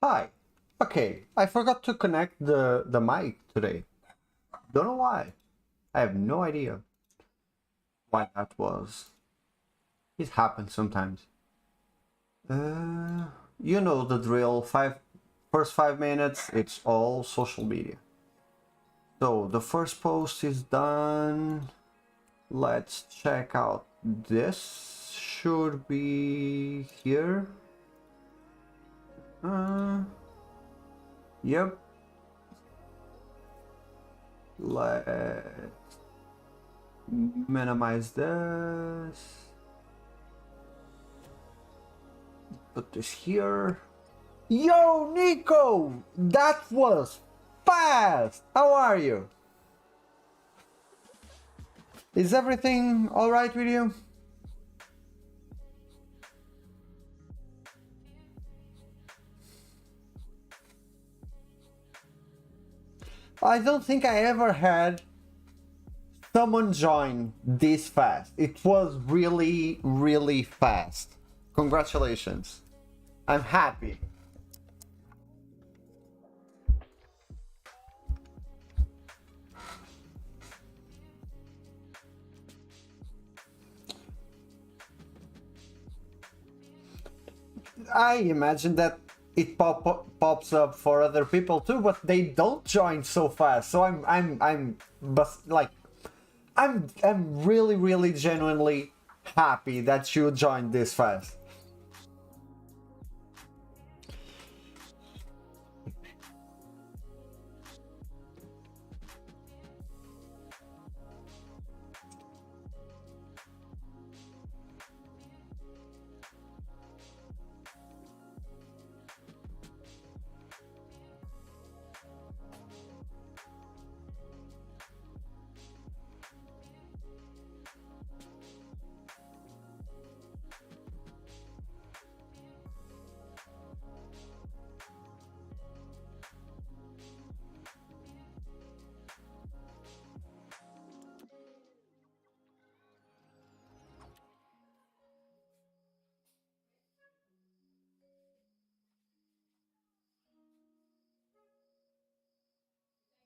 Hi. Okay, I forgot to connect the mic today. Don't know why. I have no idea why that was. It happens sometimes. Uh, you know the drill. First 5 minutes, it's all social media. So the first post is done. Let's check out this. Should be here. Yep. Let's minimize this. Put this here. Yo, Nico! That was fast! How are you? Is everything alright with you? I don't think I ever had someone join this fast. It was really, really fast. Congratulations. I'm happy. I imagine that it pops up for other people too, but they don't join so fast. So I'm really, really genuinely happy that you joined this fast.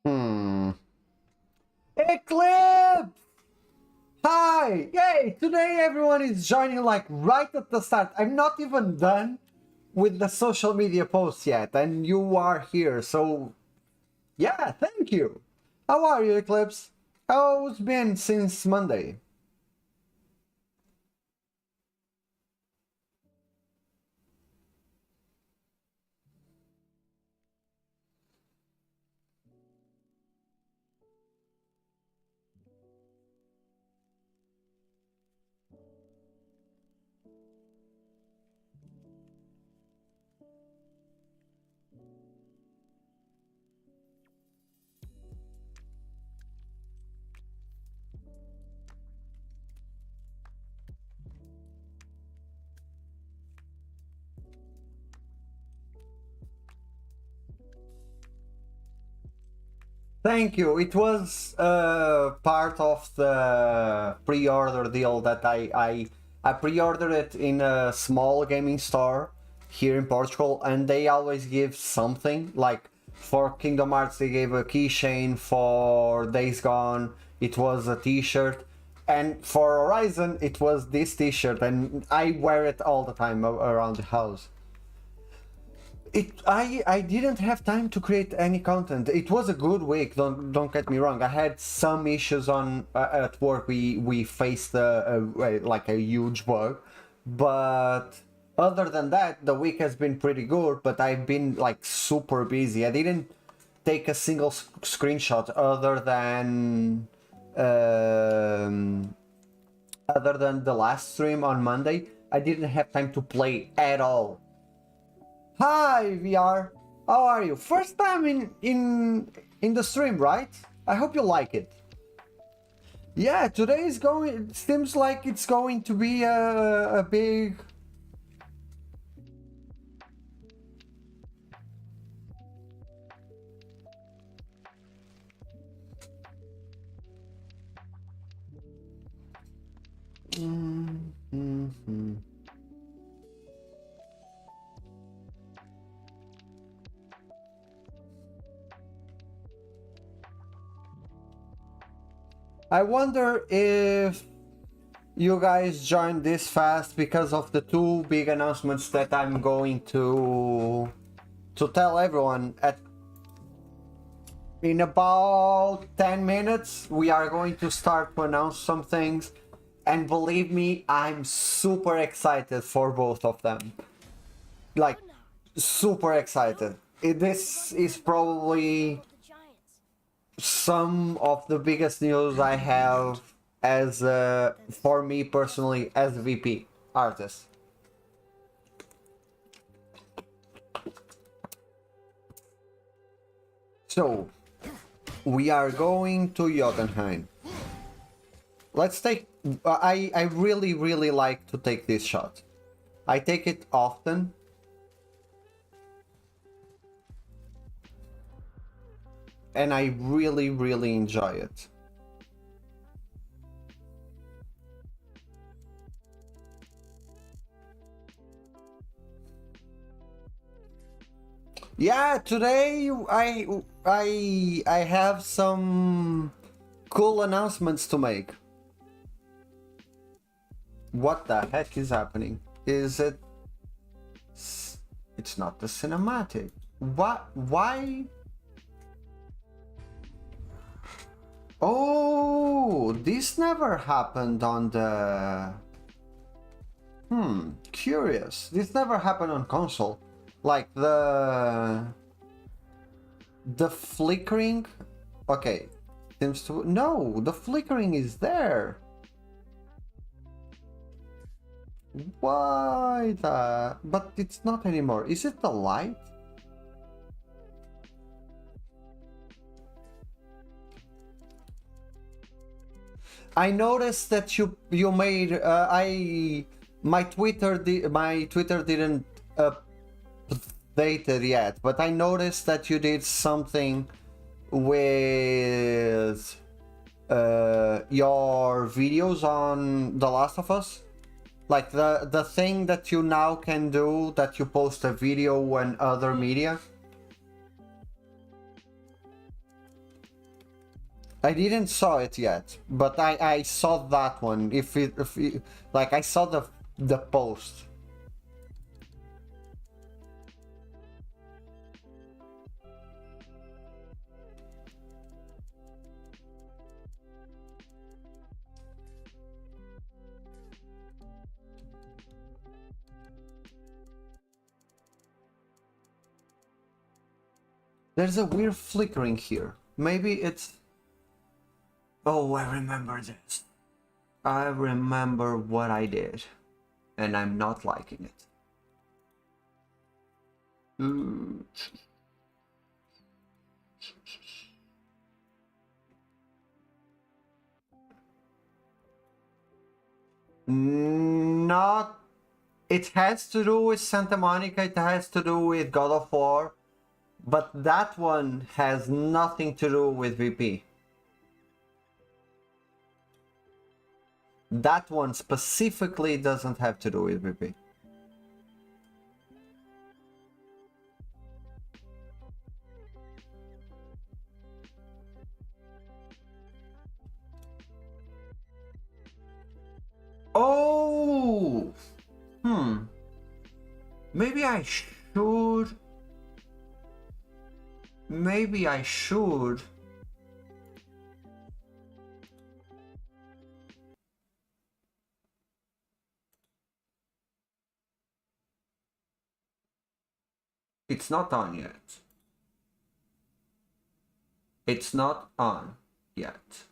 Hmm. Eclipse! Hi! Yay! Today everyone is joining like right at the start. I'm not even done with the social media posts yet, and you are here, so yeah, thank you. How are you, Eclipse? How's been since Monday? Thank you. It was part of the pre-order deal that I pre-ordered it in a small gaming store here in Portugal, and they always give something. Like for Kingdom Hearts, they gave a keychain. For Days Gone, it was a T-shirt, and for Horizon, it was this T-shirt, and I wear it all the time around the house. I didn't have time to create any content. It was a good week. Don't get me wrong. I had some issues on at work. We faced like a huge bug, but other than that, the week has been pretty good. But I've been like super busy. I didn't take a single screenshot um, other than the last stream on Monday. I didn't have time to play at all. Hi VR, how are you? First time in the stream, right? I hope you like it. Yeah, today is going. It seems like it's going to be a big. Mm-hmm. I wonder if you guys joined this fast because of the two big announcements that I'm going to tell everyone. At in about 10 minutes we are going to start to announce some things, and believe me, I'm super excited for both of them. Like, super excited. This is probably some of the biggest news I have as for me personally as VP artist. So we are going to Jotunheim. Let's take. I really like to take this shot. I take it often. And I really enjoy it. Yeah, today I have some cool announcements to make. What the heck is happening? Is it? It's not the cinematic. What? Why? Oh, this never happened on the... Curious. This never happened on console. Like the flickering. Okay, seems to... No, the flickering is there. Why the... But it's not anymore. Is it the light? I noticed that you made my Twitter didn't update it yet, but I noticed that you did something with your videos on The Last of Us. Like the thing that you now can do, that you post a video and other media. I didn't saw it yet, but I saw that one. If like I saw the post. There's a weird flickering here. Maybe it's... Oh, I remember this. I remember what I did, and I'm not liking it. Not... It has to do with Santa Monica, it has to do with God of War, but that one has nothing to do with VP. That one specifically doesn't have to do with VP. Oh! Maybe I should... Maybe I should... It's not on yet. It's not on yet.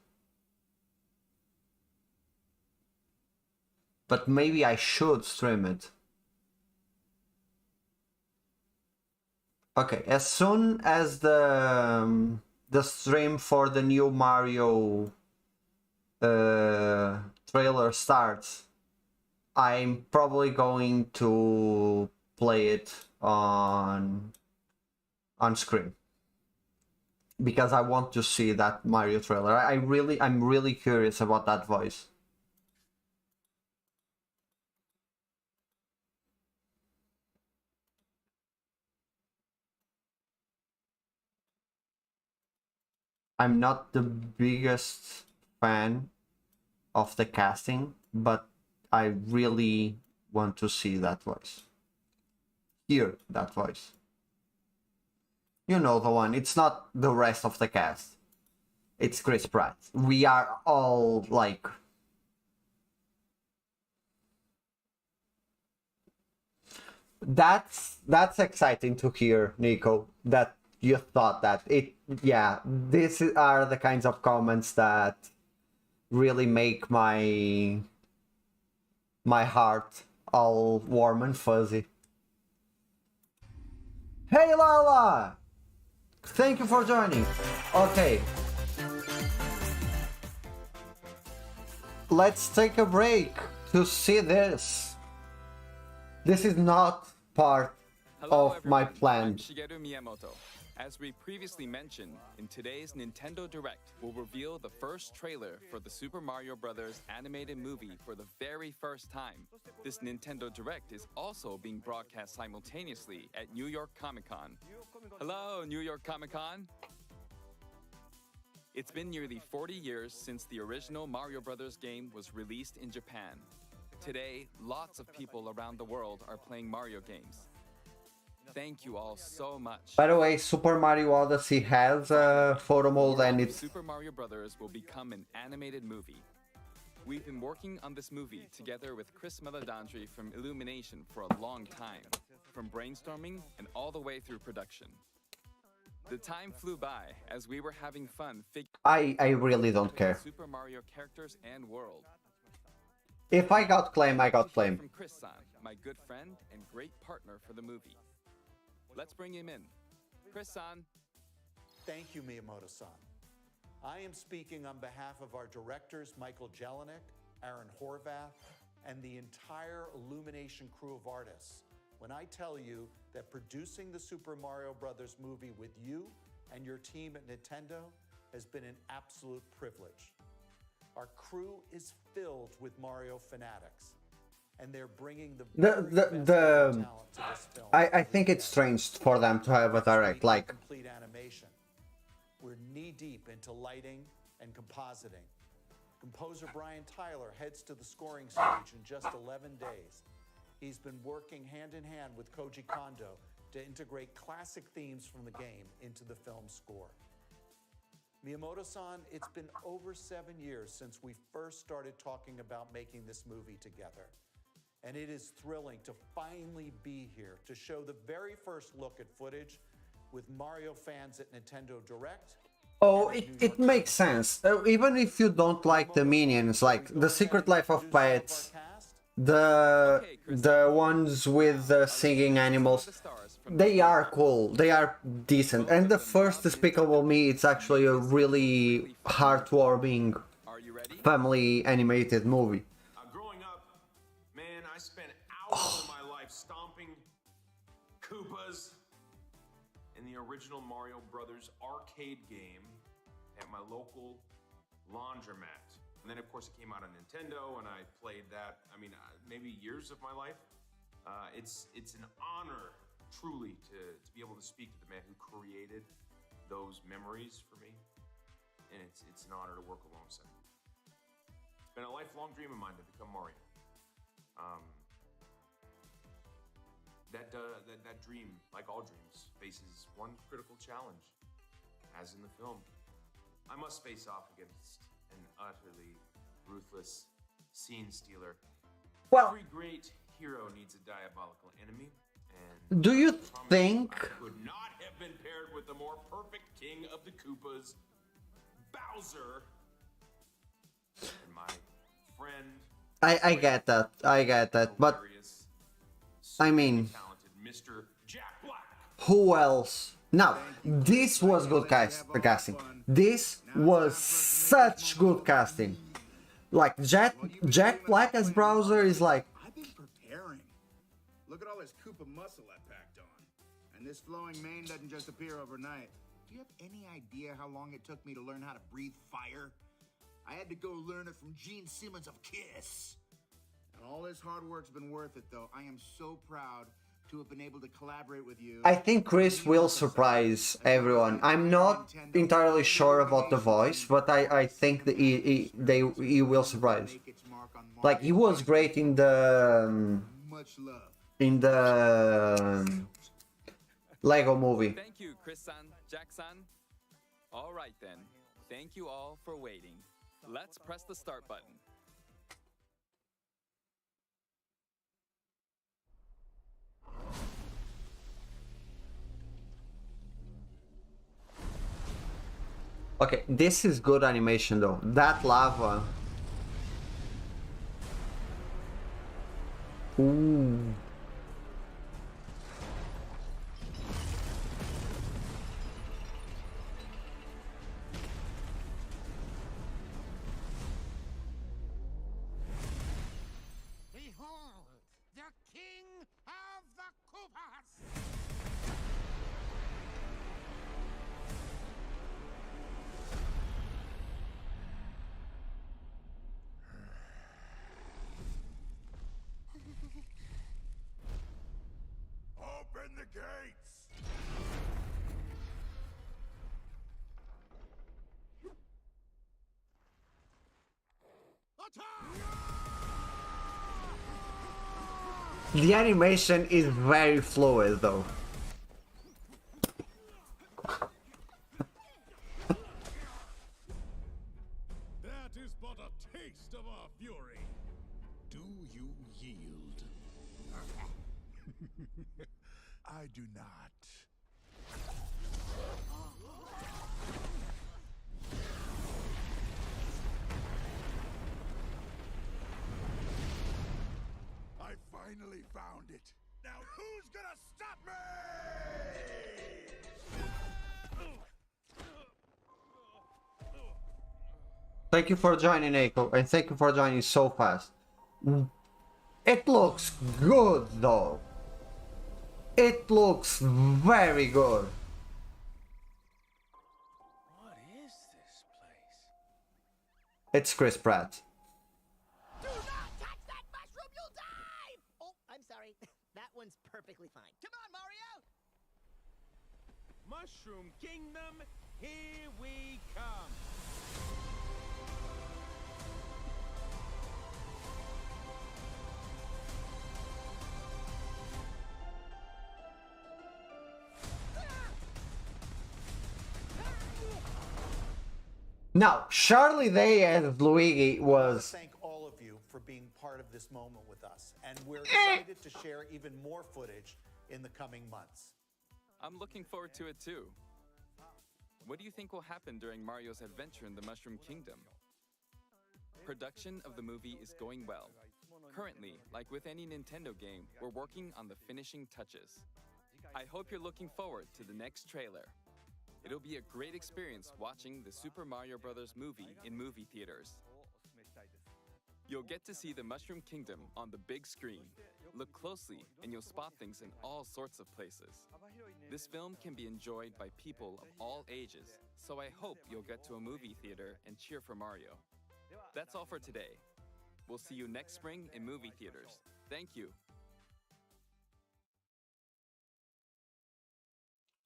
But maybe I should stream it. Okay, as soon as the stream for the new Mario trailer starts, I'm probably going to play it on screen, because I want to see that Mario trailer. I'm really curious about that voice. I'm not the biggest fan of the casting, but I really want to see that voice. Hear that voice. You know the one. It's not the rest of the cast. It's Chris Pratt. We are all like... That's exciting to hear, Nico, that you thought that. Yeah, these are the kinds of comments that really make my heart all warm and fuzzy. Hey Lala! Thank you for joining. Okay. Let's take a break to see this. This is not part of my plan. I'm Shigeru Miyamoto. As we previously mentioned, in today's Nintendo Direct, we'll reveal the first trailer for the Super Mario Bros. Animated movie for the very first time. This Nintendo Direct is also being broadcast simultaneously at New York Comic Con. Hello, New York Comic Con! It's been nearly 40 years since the original Mario Bros. Game was released in Japan. Today, lots of people around the world are playing Mario games. Thank you all so much. By the way, Super Mario Odyssey has a photo mode and it's... Super Mario Bros. Will become an animated movie. We've been working on this movie together with Chris Meledandri from Illumination for a long time, from brainstorming and all the way through production. The time flew by as we were having fun I really don't care. Super Mario characters and world. If I got claim, I got claim. From Chris-san, my good friend and great partner for the movie. Let's bring him in. Chris-san. Thank you, Miyamoto-san. I am speaking on behalf of our directors, Michael Jelinek, Aaron Horvath, and the entire Illumination crew of artists when I tell you that producing the Super Mario Bros. Movie with you and your team at Nintendo has been an absolute privilege. Our crew is filled with Mario fanatics, and they're bringing the talent to this film. I think it's strange for them to have a direct, like... Complete animation. We're knee-deep into lighting and compositing. Composer Brian Tyler heads to the scoring stage in just 11 days. He's been working hand-in-hand with Koji Kondo to integrate classic themes from the game into the film score. Miyamoto-san, it's been over 7 years since we first started talking about making this movie together. And it is thrilling to finally be here to show the very first look at footage with Mario fans at Nintendo Direct. Oh, it makes sense. Even if you don't like the minions, like The Secret Life of Pets, the ones with the singing animals, they are cool, they are decent. And the first Despicable Me, it's actually a really heartwarming family animated movie. Growing up, man, I spent hours of my life stomping Koopas in the original Mario Brothers arcade game at my local laundromat. And then, of course, it came out on Nintendo, and I played that, I mean, maybe years of my life. It's an honor, truly, to be able to speak to the man who created those memories for me. And it's an honor to work alongside him. It's been a lifelong dream of mine to become Mario. That dream, like all dreams, faces one critical challenge, as in the film. I must face off against an utterly ruthless scene stealer. Well, every great hero needs a diabolical enemy, and do you think I could not have been paired with the more perfect king of the Koopas, Bowser, and my friend. I get that, but I mean, Mr. Jack Black. Who else? Now, this was good casting. This was such good casting. Like Jack Black as Bowser is like... I've been preparing. Look at all this Koopa muscle I packed on. And this flowing mane doesn't just appear overnight. Do you have any idea how long it took me to learn how to breathe fire? I had to go learn it from Gene Simmons of Kiss. And all this hard work's been worth it, though. I am so proud to have been able to collaborate with you. I think Chris will surprise everyone. I'm not entirely sure about the voice, but I think that he will surprise. Like, he was great in the Much love. Lego movie. Thank you, Chris-san, Jack-san. All right then. Thank you all for waiting. Let's press the start button. Okay, this is good animation though. That lava. Ooh. Behold, the king of the Koopas! Open the gates! The animation is very fluid though. That is but a taste of our fury. Do you yield? I do not. I finally found it. Now who's gonna stop me? Thank you for joining, Eiko, and thank you for joining so fast. It looks good though. It looks very good. What is this place? It's Chris Pratt. Do not touch that mushroom, you'll die! Oh, I'm sorry. That one's perfectly fine. Come on, Mario! Mushroom Kingdom, here we come. Now, Charlie Day as Luigi I want was... to thank all of you for being part of this moment with us, and we're excited to share even more footage in the coming months. I'm looking forward to it too. What do you think will happen during Mario's adventure in the Mushroom Kingdom? Production of the movie is going well. Currently, like with any Nintendo game, we're working on the finishing touches. I hope you're looking forward to the next trailer. It'll be a great experience watching the Super Mario Bros. Movie in movie theaters. You'll get to see the Mushroom Kingdom on the big screen. Look closely and you'll spot things in all sorts of places. This film can be enjoyed by people of all ages, so I hope you'll get to a movie theater and cheer for Mario. That's all for today. We'll see you next spring in movie theaters. Thank you.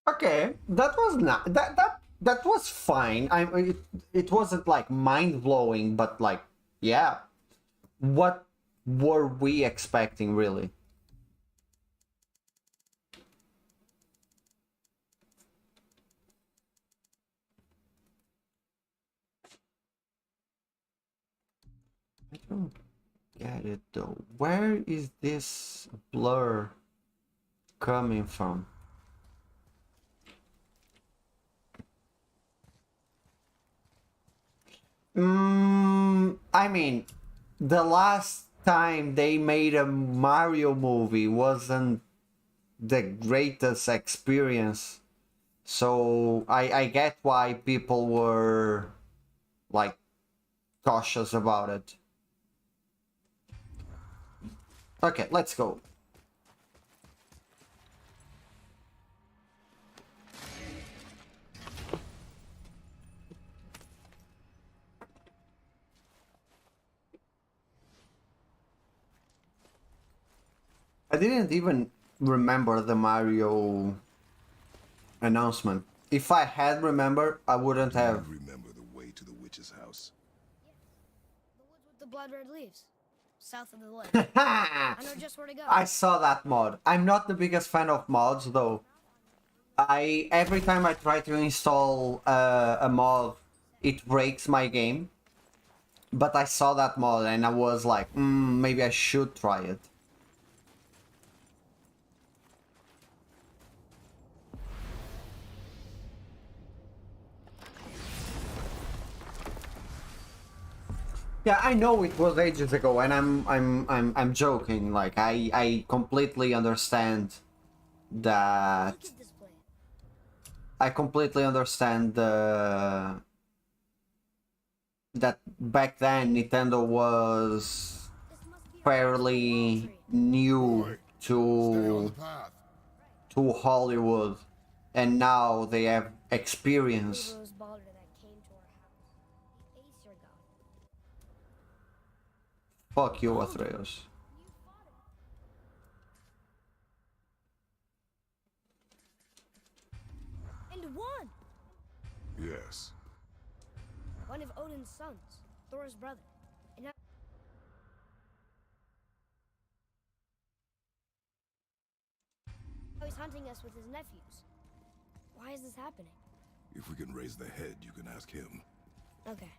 Okay, that was not... That was fine. It wasn't like mind-blowing, but like, yeah. What were we expecting, really? I don't get it though. Where is this blur coming from? I mean, the last time they made a Mario movie wasn't the greatest experience, so I get why people were like cautious about it. Okay, let's go. I didn't even remember the Mario announcement. If I had remembered, I wouldn't Do you have. remember the way to the witch's house? The woods with the blood red leaves. South of the lake. I know just where to go. I saw that mod. I'm not the biggest fan of mods though. Every time I try to install a mod, it breaks my game. But I saw that mod and I was like, maybe I should try it. Yeah, I know it was ages ago, and I'm joking. Like I completely understand that. Look at this place. I completely understand that back then Nintendo was This must be our fairly tree. new Right. Stay on the to path. Hollywood, and now they have experience. Rose Balder that came to our house. The Acer god. Fuck you, Atreus. You fought him. And won! Yes. One of Odin's sons, Thor's brother. And now he's hunting us with his nephews. Why is this happening? If we can raise the head, you can ask him. Okay.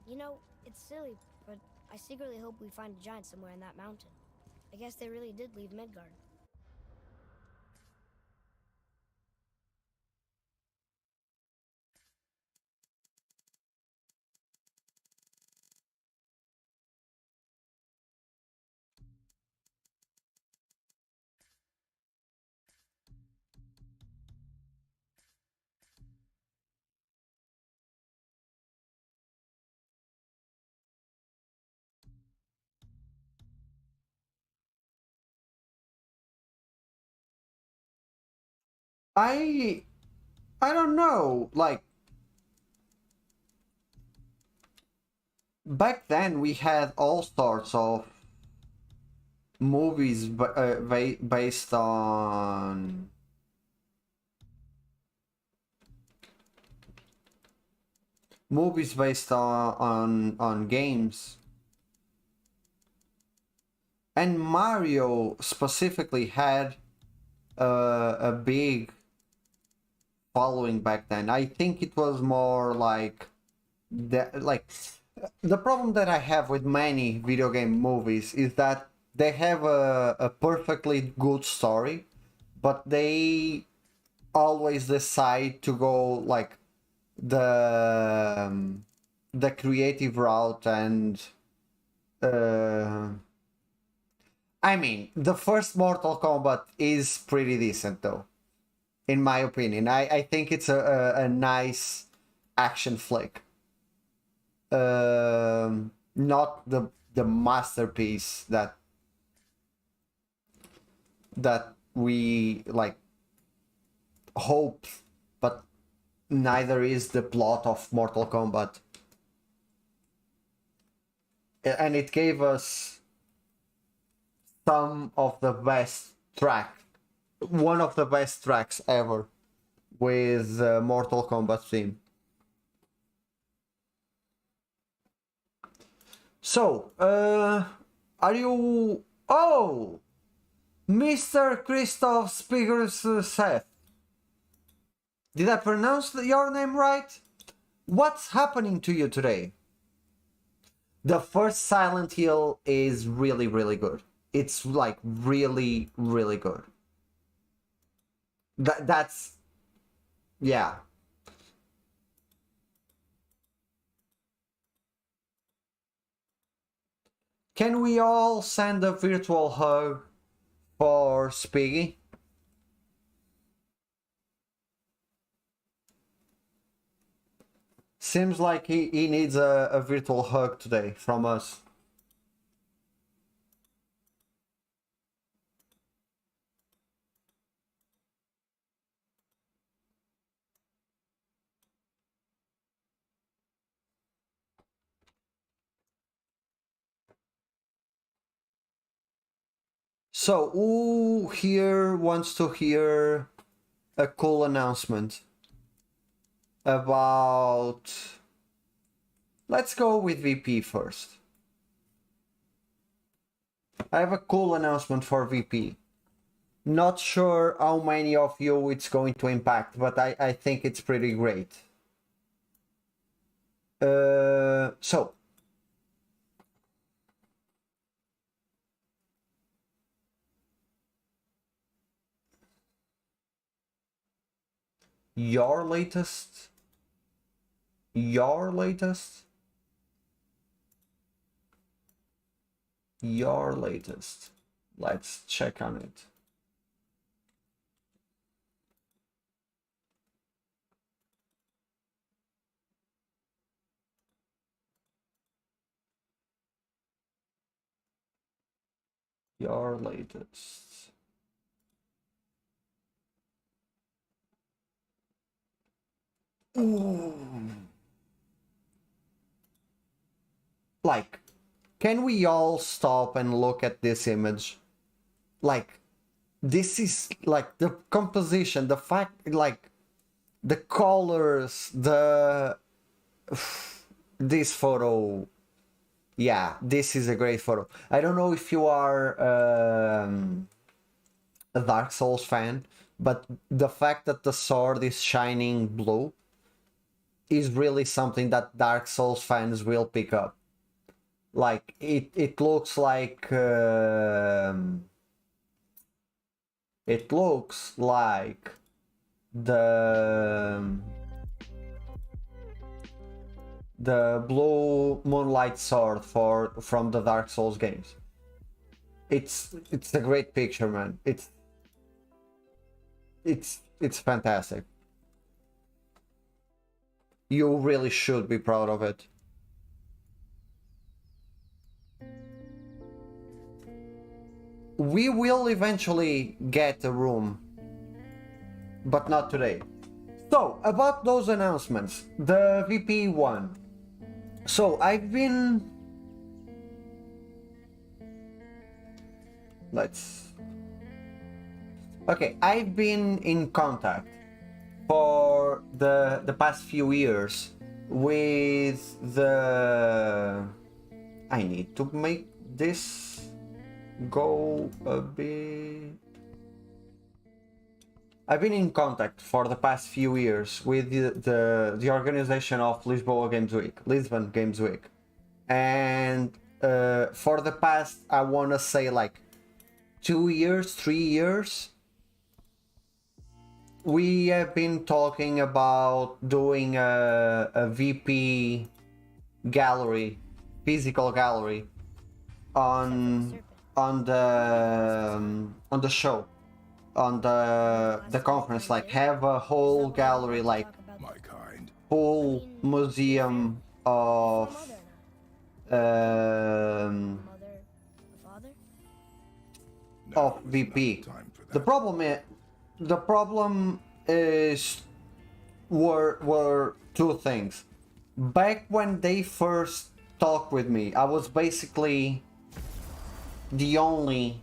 You know, it's silly, but I secretly hope we find a giant somewhere in that mountain. I guess they really did leave Midgard. I I don't know. Like back then, we had all sorts of movies based on games, and Mario specifically had a big following back then. I think it was more like the problem that I have with many video game movies is that they have a perfectly good story, but they always decide to go like the creative route. And I mean, the first Mortal Kombat is pretty decent though, in my opinion. I think it's a nice action flick. Not the masterpiece that we like hope, but neither is the plot of Mortal Kombat. And it gave us some of the best one of the best tracks ever with Mortal Kombat theme. So, are you... Oh! Mr. Christoph Spiegers Seth. Did I pronounce your name right? What's happening to you today? The first Silent Hill is really, really good. It's like really, really good. That's... Yeah. Can we all send a virtual hug for Spiggy? Seems like he needs a virtual hug today from us. So, who here wants to hear a cool announcement about... Let's go with VP first. I have a cool announcement for VP. Not sure how many of you it's going to impact, but I think it's pretty great. So, your latest, your latest let's check on it. Your latest. Ooh. Like, can we all stop and look at this image? Like, this is like the composition, the fact, like the colors, this photo. Yeah, this is a great photo. I don't know if you are a Dark Souls fan, but the fact that the sword is shining blue is really something that Dark Souls fans will pick up. Like, it looks like... it looks like the blue moonlight sword from the Dark Souls games. It's a great picture, man. It's fantastic. You really should be proud of it. We will eventually get a room, but not today. So, about those announcements, the VP one. So, I've been... Okay, I've been in contact for the past few years with the... I need to make this go a bit... I've been in contact for the past few years with the organization of Lisbon Games Week, and for the past, I want to say like 2 years, 3 years, we have been talking about doing a VP gallery, physical gallery on the show, on the conference, like have a whole gallery, like whole museum of VP. The problem is were two things. Back when they first talked with me, I was basically the only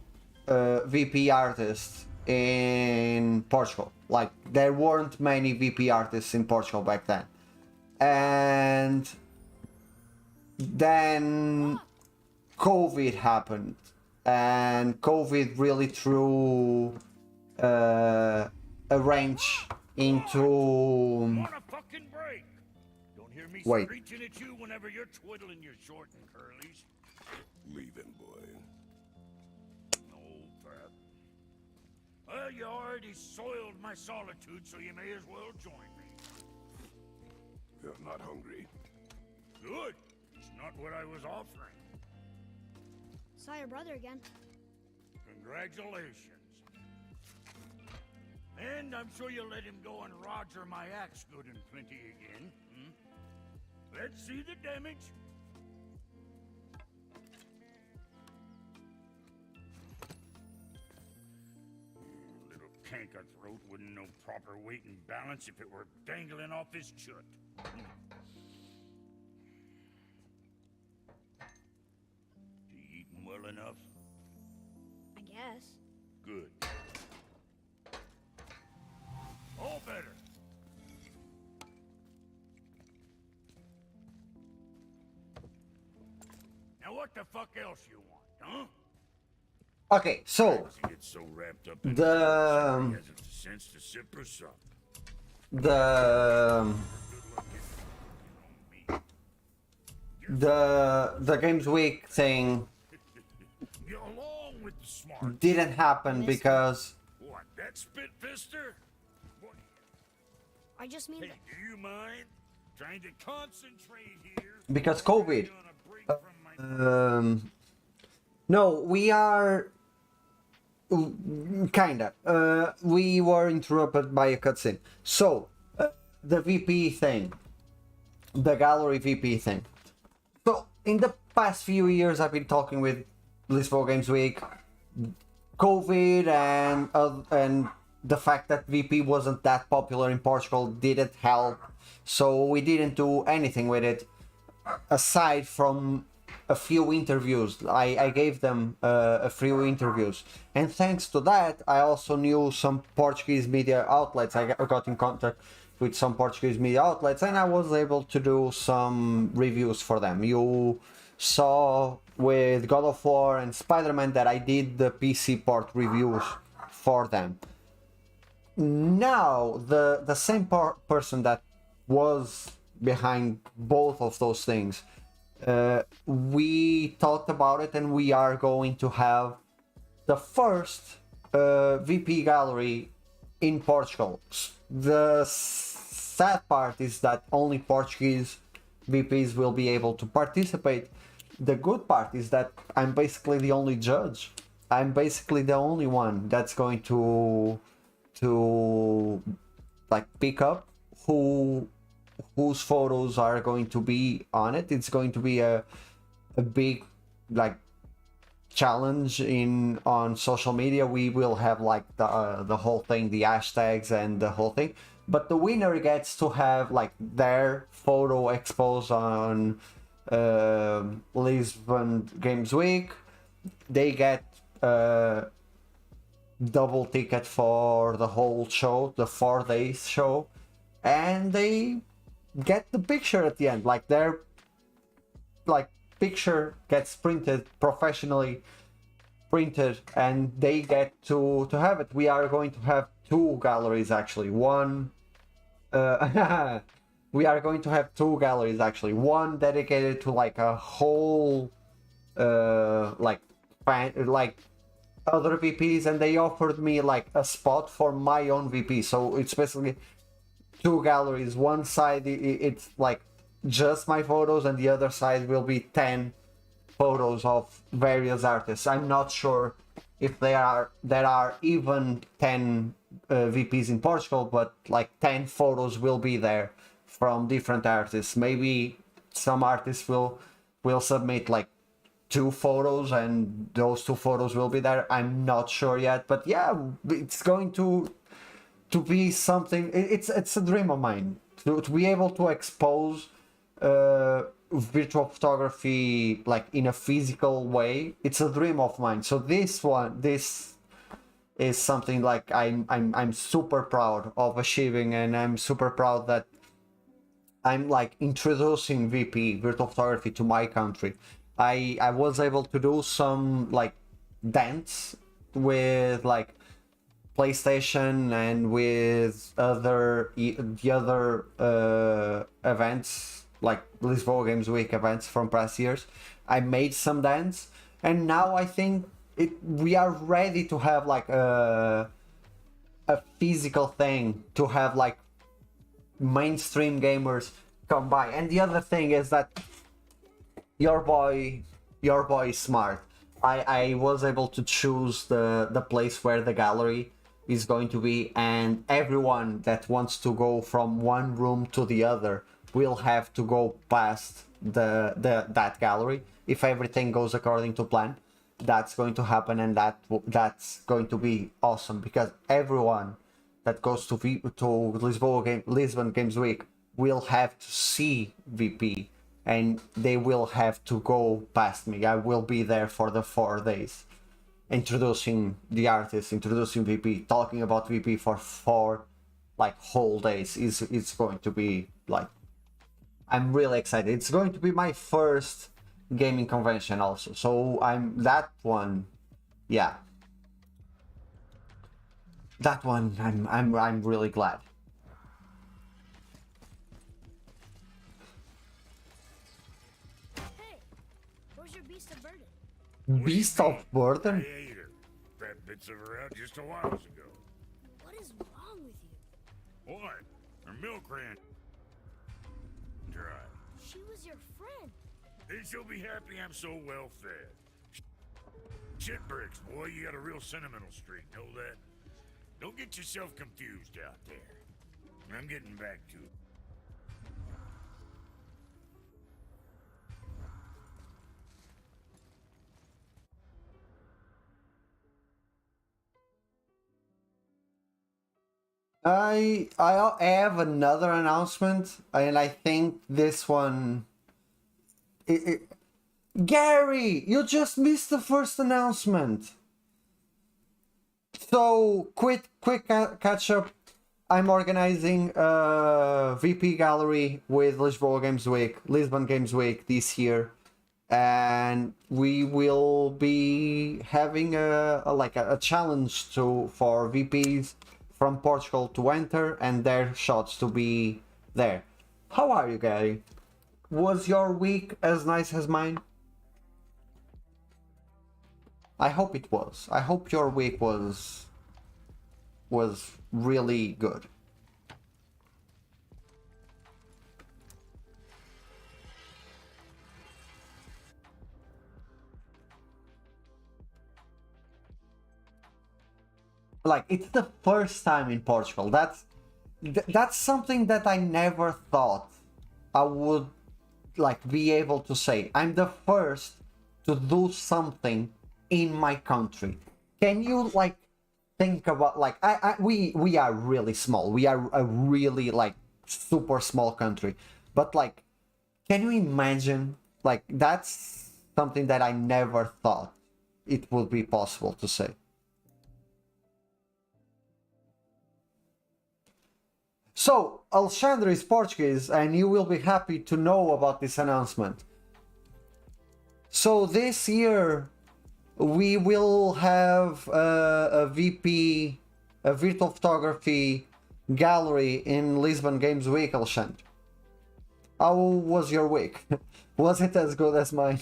VP artist in Portugal. Like, there weren't many VP artists in Portugal back then. And then COVID happened, and COVID really threw a wrench into... Wait. At you whenever you're twiddling your short and curlies. Leave him, boy. No, Pat. Well, you already soiled my solitude, so you may as well join me. You're not hungry. Good. It's not what I was offering. Saw your brother again. Congratulations. And I'm sure you'll let him go and roger my axe good and plenty again. Let's see the damage. Little canker throat wouldn't know proper weight and balance if it were dangling off his chut. You eating well enough? I guess. Good. All better. Now what the fuck else you want, huh? Okay, so He gets so wrapped up in the he hasn't the sense to sip or sup. the the Games Week thing Get along with the smart. didn't happen because What, that spit fister? What, I just mean hey, that do you mind trying to concentrate here? because COVID. On a break from my No, we are kinda. We were interrupted by a cutscene. So the VP thing, the gallery VP thing. So in the past few years, I've been talking with Lisbon Games Week, COVID, and the fact that VP wasn't that popular in Portugal didn't help. So we didn't do anything with it aside from a few interviews. I gave them a few interviews, and thanks to that, I also knew some Portuguese media outlets. I got in contact with some Portuguese media outlets, and I was able to do some reviews for them. You saw with God of War and Spider-Man that I did the PC port reviews for them. Now the same person that was behind both of those things, we talked about it, and we are going to have the first VP gallery in Portugal. The sad part is that only Portuguese VPs will be able to participate. The good part is that I'm basically the only judge. I'm basically the only one that's going to like pick up whose photos are going to be on it. It's going to be a big like challenge on social media. We will have like the whole thing, the hashtags and the whole thing, but the winner gets to have like their photo exposed on Lisbon Games Week. They get double ticket for the whole show, the 4 days show, and they get the picture at the end. Like their like picture gets printed, professionally printed, and they get to have it. We are going to have 2 galleries actually. One we are going to have 2 galleries actually. One dedicated to like a whole like other VPs, and they offered me like a spot for my own VP. So it's basically 2 galleries. One side it's like just my photos, and the other side will be 10 photos of various artists. I'm not sure if there are even 10 VPs in Portugal, but like 10 photos will be there from different artists. Maybe some artists will submit like 2 photos, and those 2 photos will be there. I'm not sure yet, but yeah, it's going to be something. It's a dream of mine to be able to expose virtual photography like in a physical way. It's a dream of mine. So this is something like I'm super proud of achieving, and I'm super proud that I'm like introducing VP virtual photography to my country. I was able to do some like dance with like PlayStation and with the other events, like Lisbon Games Week events from past years. I made some dance, and now I think we are ready to have like a physical thing, to have like mainstream gamers come by. And the other thing is that your boy is smart. I was able to choose the place where the gallery is going to be, and everyone that wants to go from one room to the other will have to go past that gallery. If everything goes according to plan, that's going to happen, and that's going to be awesome, because everyone that goes to Lisbon Games Week will have to see VP, and they will have to go past me. I will be there for the 4 days. introducing the artist, introducing VP, talking about VP for 4 like whole days is it's going to be like, I'm really excited. It's going to be my first gaming convention also, so I'm that one, yeah. That one, I'm really glad. Hey, where's your beast of burden? Beast of I Burden? ate her. Fat bits of her out just a while ago. What is wrong with you? What? Her milk ran dry. She was your friend. Then she'll be happy I'm so well fed. Shit bricks, boy, you got a real sentimental streak, know that? Don't get yourself confused out there. I'm getting back to it. I have another announcement, and I think this one. Gary, you just missed the first announcement. So quick catch up. I'm organizing a VP gallery with Lisbon Games Week this year, and we will be having a challenge for VPs from Portugal to enter and their shots to be there. How are you, Gary? Was your week as nice as mine? I hope it was. I hope your week was really good. Like, it's the first time in Portugal. That's something that I never thought I would like be able to say. I'm the first to do something in my country. Can you like think about like we are really small. We are a really like super small country. But like, can you imagine like that's something that I never thought it would be possible to say. So, Alexandre is Portuguese, and you will be happy to know about this announcement. So this year, we will have a VP, a virtual photography gallery in Lisbon Games Week, Alexandre. How was your week? Was it as good as mine?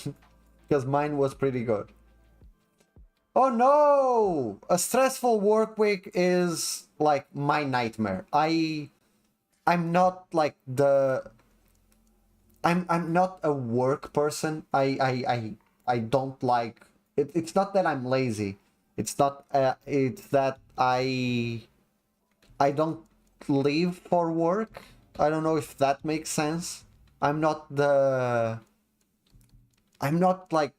Because mine was pretty good. Oh no! A stressful work week is like my nightmare. I'm not like I'm not a work person. I don't like it. It's not that I'm lazy. It's not it's that I don't live for work. I don't know if that makes sense. I'm not like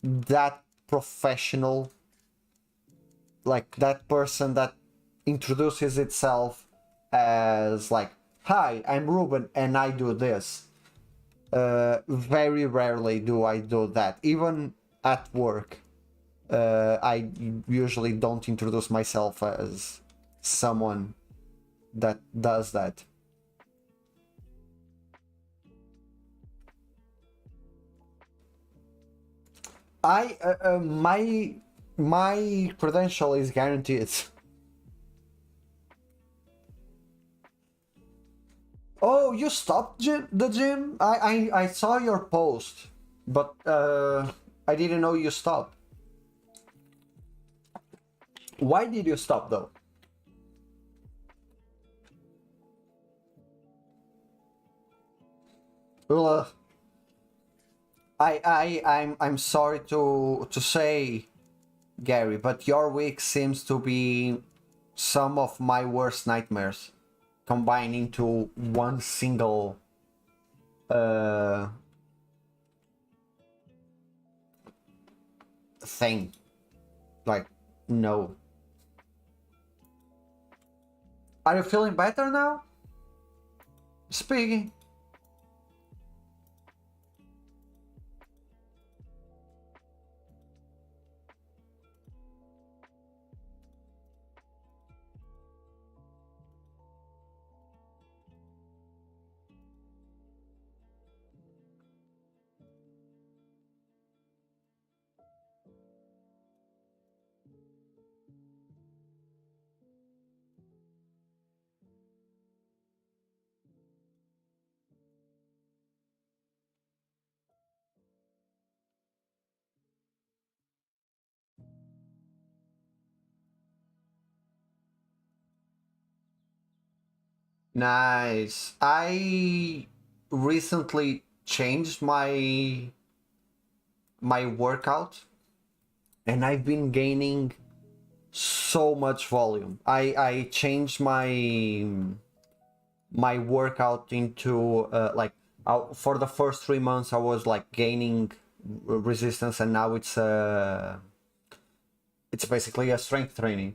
that professional, like that person that introduces itself as like, hi, I'm Ruben and I do this. Very rarely do I do that. Even at work, I usually don't introduce myself as someone that does that. My credential is guaranteed. Oh, you stopped the gym? I saw your post, but I didn't know you stopped. Why did you stop though? Well, I'm sorry to say, Gary, but your week seems to be some of my worst nightmares combining to one single thing. Like, no. Are you feeling better now? Speaking. Nice. I recently changed my workout and I've been gaining so much volume. I changed my workout into like for the first 3 months I was like gaining resistance, and now it's basically a strength training.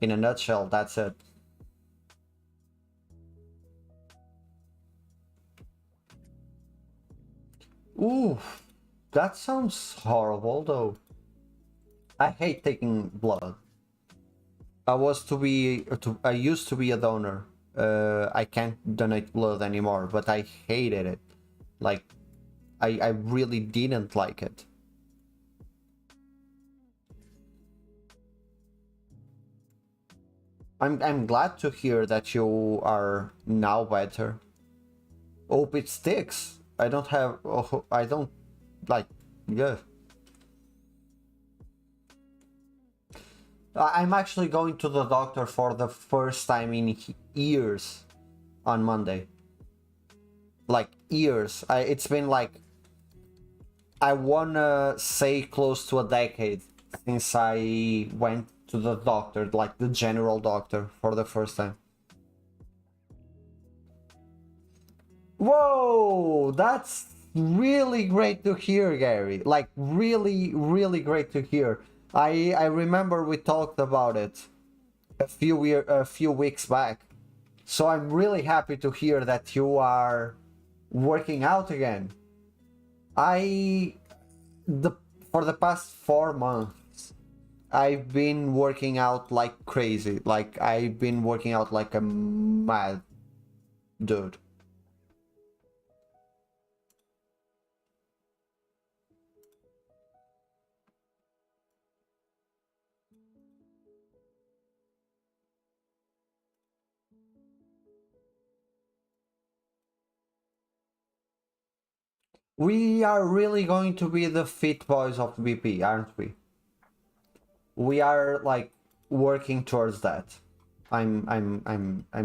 In a nutshell, that's it. Ooh, that sounds horrible though. I hate taking blood. I used to be a donor. I can't donate blood anymore, but I hated it. Like, I really didn't like it. I'm glad to hear that you are now better. Hope it sticks. I don't have. Oh, I don't like. Yeah. I'm actually going to the doctor for the first time in years on Monday. Like years. It's been like, I wanna say close to a decade since I went to the doctor, like the general doctor, for the first time. Whoa, that's really great to hear, Gary. Like really, really great to hear. I remember we talked about it a few weeks back. So I'm really happy to hear that you are working out again. I the For the past 4 months I've been working out like crazy. Like I've been working out like a mad dude. We are really going to be the fit boys of BP, aren't we? We are like working towards that. I'm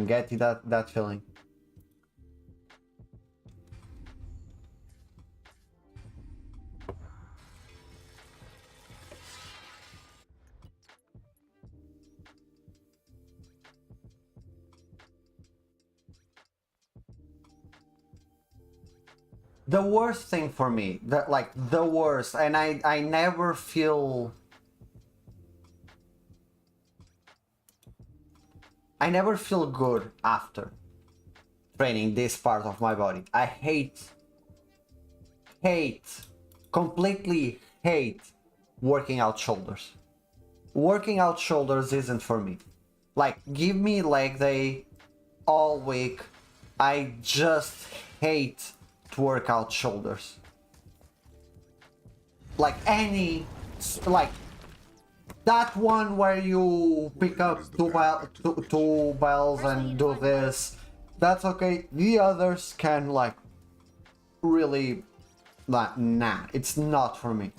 getting that feeling. The worst thing for me, that like the worst, and I never feel, I never feel good after training this part of my body. I hate, completely hate working out shoulders. Working out shoulders isn't for me. Like, give me leg day all week. I just hate to work out shoulders. Like like that one where you pick up two bells and do this. That's okay. The others can like really, like, nah, it's not for me.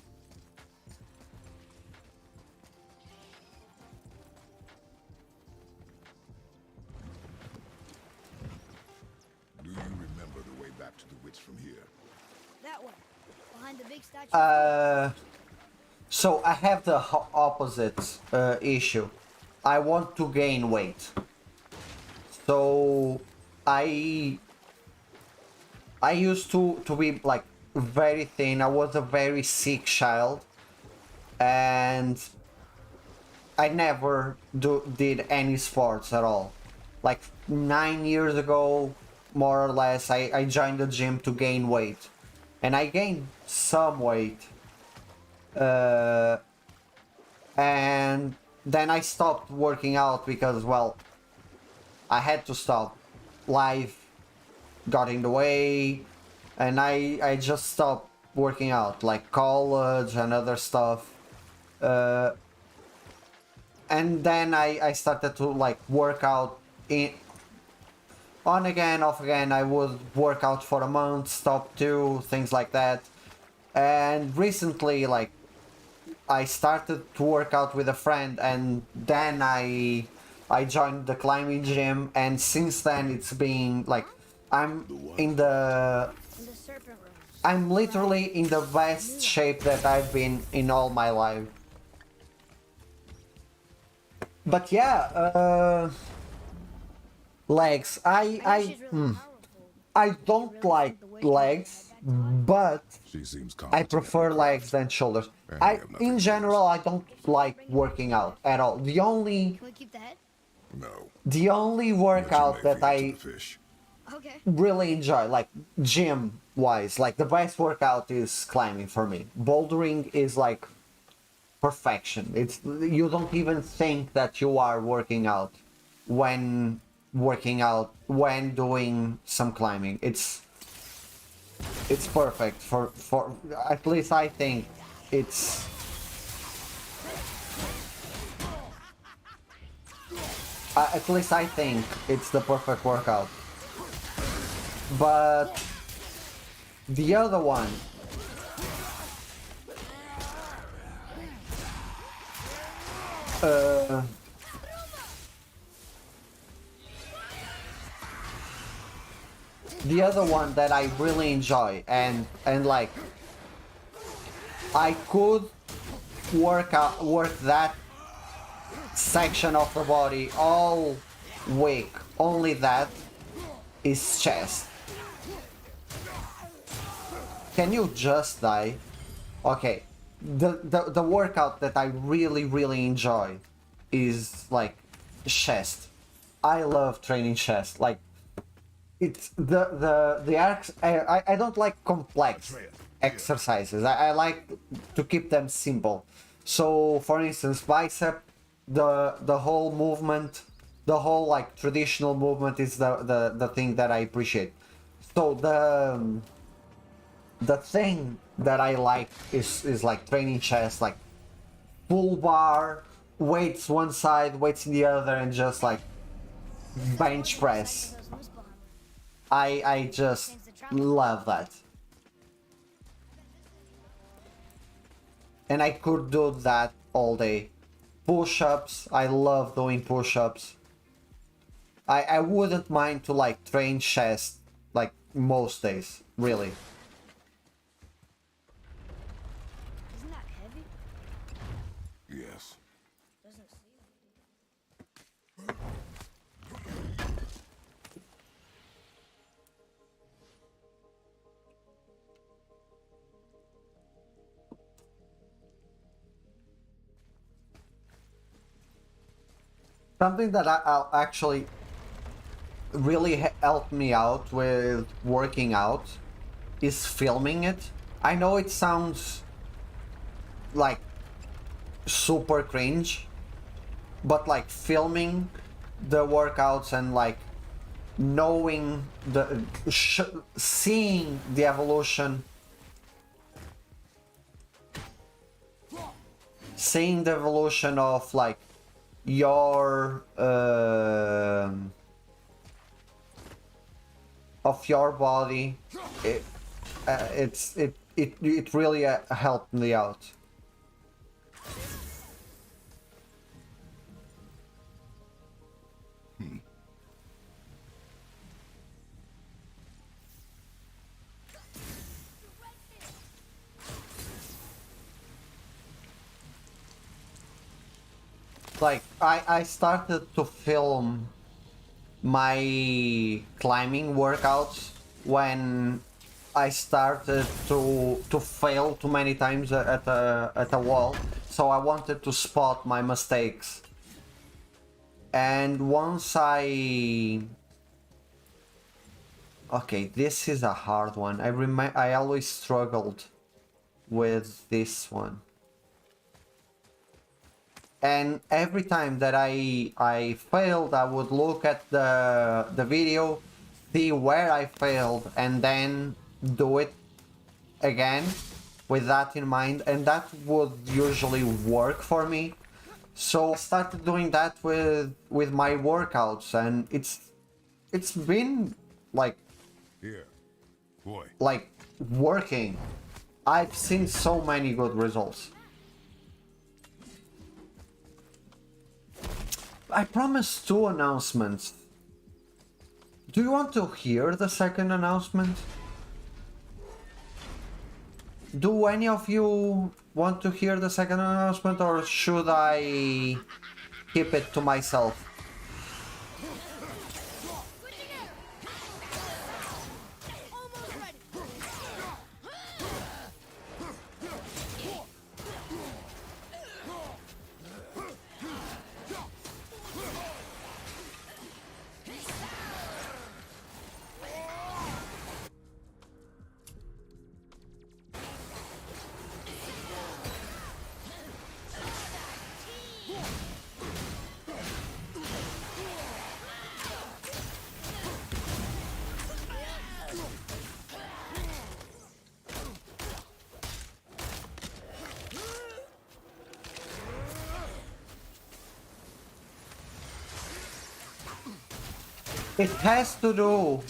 Do you remember the way back to the witch from here? That one, behind the big statue. So I have the opposite issue. I want to gain weight. So I used to be like very thin. I was a very sick child, and I never did any sports at all. Like 9 years ago, more or less, I joined the gym to gain weight, and I gained some weight. And then I stopped working out because, well, I had to stop. Life got in the way, and I just stopped working out, like college and other stuff. And then I started to like work out on again, off again. I would work out for a month, stop 2, things like that. And recently, like, I started to work out with a friend, and then I joined the climbing gym, and since then it's been like I'm in the In the serpent room. I'm literally in the best shape that I've been in all my life. But yeah, legs. I don't like legs, but She seems I competent. prefer legs than shoulders. In general, I don't like working out at all. Can we keep the head? No. The only workout that I Fish. Okay. really enjoy, like gym wise, like the best workout is climbing for me. Bouldering is like perfection. It's you don't even think that you are working out when doing some climbing. It's perfect for at least I think it's at least I think it's the perfect workout. But the other one, the other one that I really enjoy and like I could work that section of the body all week, only that is chest. Can you just die? Okay, the workout that I really enjoy is like chest. I love training chest. Like it's the arcs. I don't like complex exercises. I like to keep them simple. So for instance, bicep, the whole movement, the whole like traditional movement is the thing that I appreciate. So the thing that I like is like training chest, like full bar, weights one side, weights in the other, and just like bench press. I just love that. And I could do that all day. Push-ups, I love doing push-ups. I wouldn't mind to like train chest like most days, really. Isn't that heavy? Yes. Doesn't seem. Something that I'll actually really helped me out with working out is filming it. I know it sounds like super cringe, but like filming the workouts and like knowing seeing the evolution, of like your of your body, it really helped me out. Like I started to film my climbing workouts when I started to fail too many times at a wall, so I wanted to spot my mistakes. And once okay, this is a hard one. I always struggled with this one. And every time that I failed, I would look at the video, see where I failed, and then do it again with that in mind, and that would usually work for me. So I started doing that with my workouts, and it's been like Here. Boy. like working. I've seen so many good results. I promised 2 announcements. Do you want to hear the second announcement? Do any of you want to hear the second announcement, or should I keep it to myself? It has to do...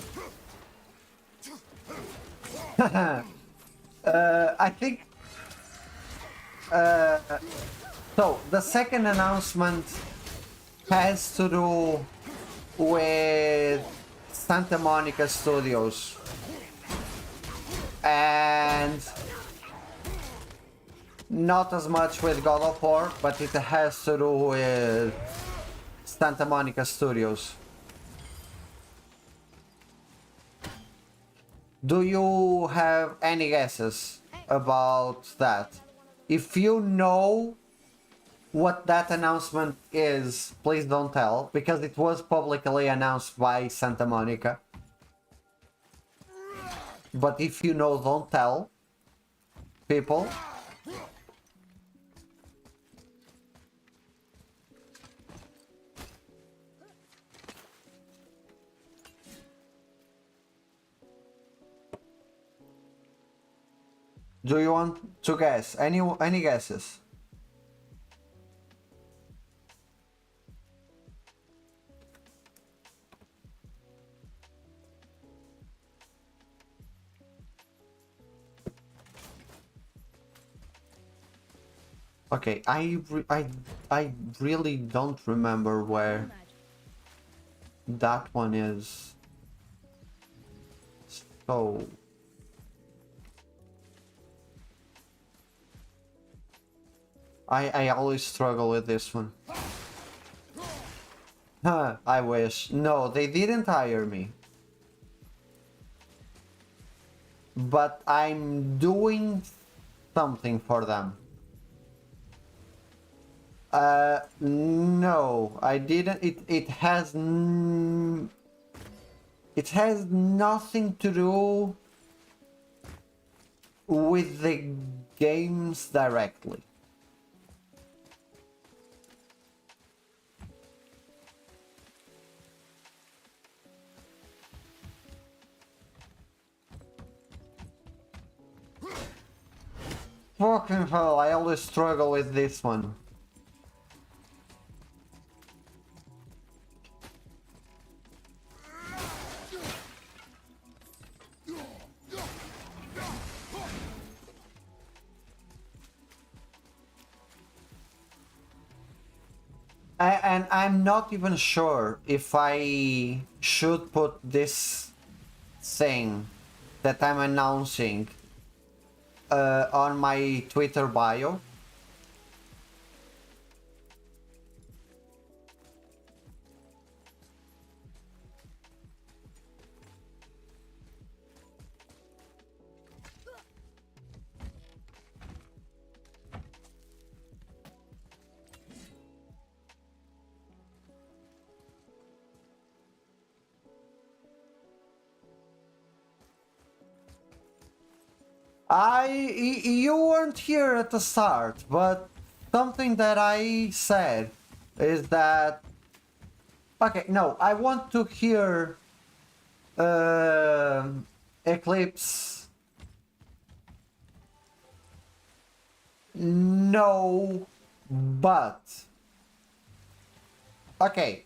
I think... So, the second announcement has to do with Santa Monica Studios. And not as much with God of War, but it has to do with Santa Monica Studios. Do you have any guesses about that? If you know what that announcement is, please don't tell, because it was publicly announced by Santa Monica. But if you know, don't tell people. Do you want to guess? Any guesses? Okay, I really don't remember where that one is. So I always struggle with this one. Huh, I wish. No, they didn't hire me. But I'm doing something for them. No, I didn't. It has nothing to do with the games directly. Fucking hell, I always struggle with this one. And I'm not even sure if I should put this thing that I'm announcing on my Twitter bio. You weren't here at the start, but something that I said is that... Okay, no, I want to hear Eclipse. No, but... Okay,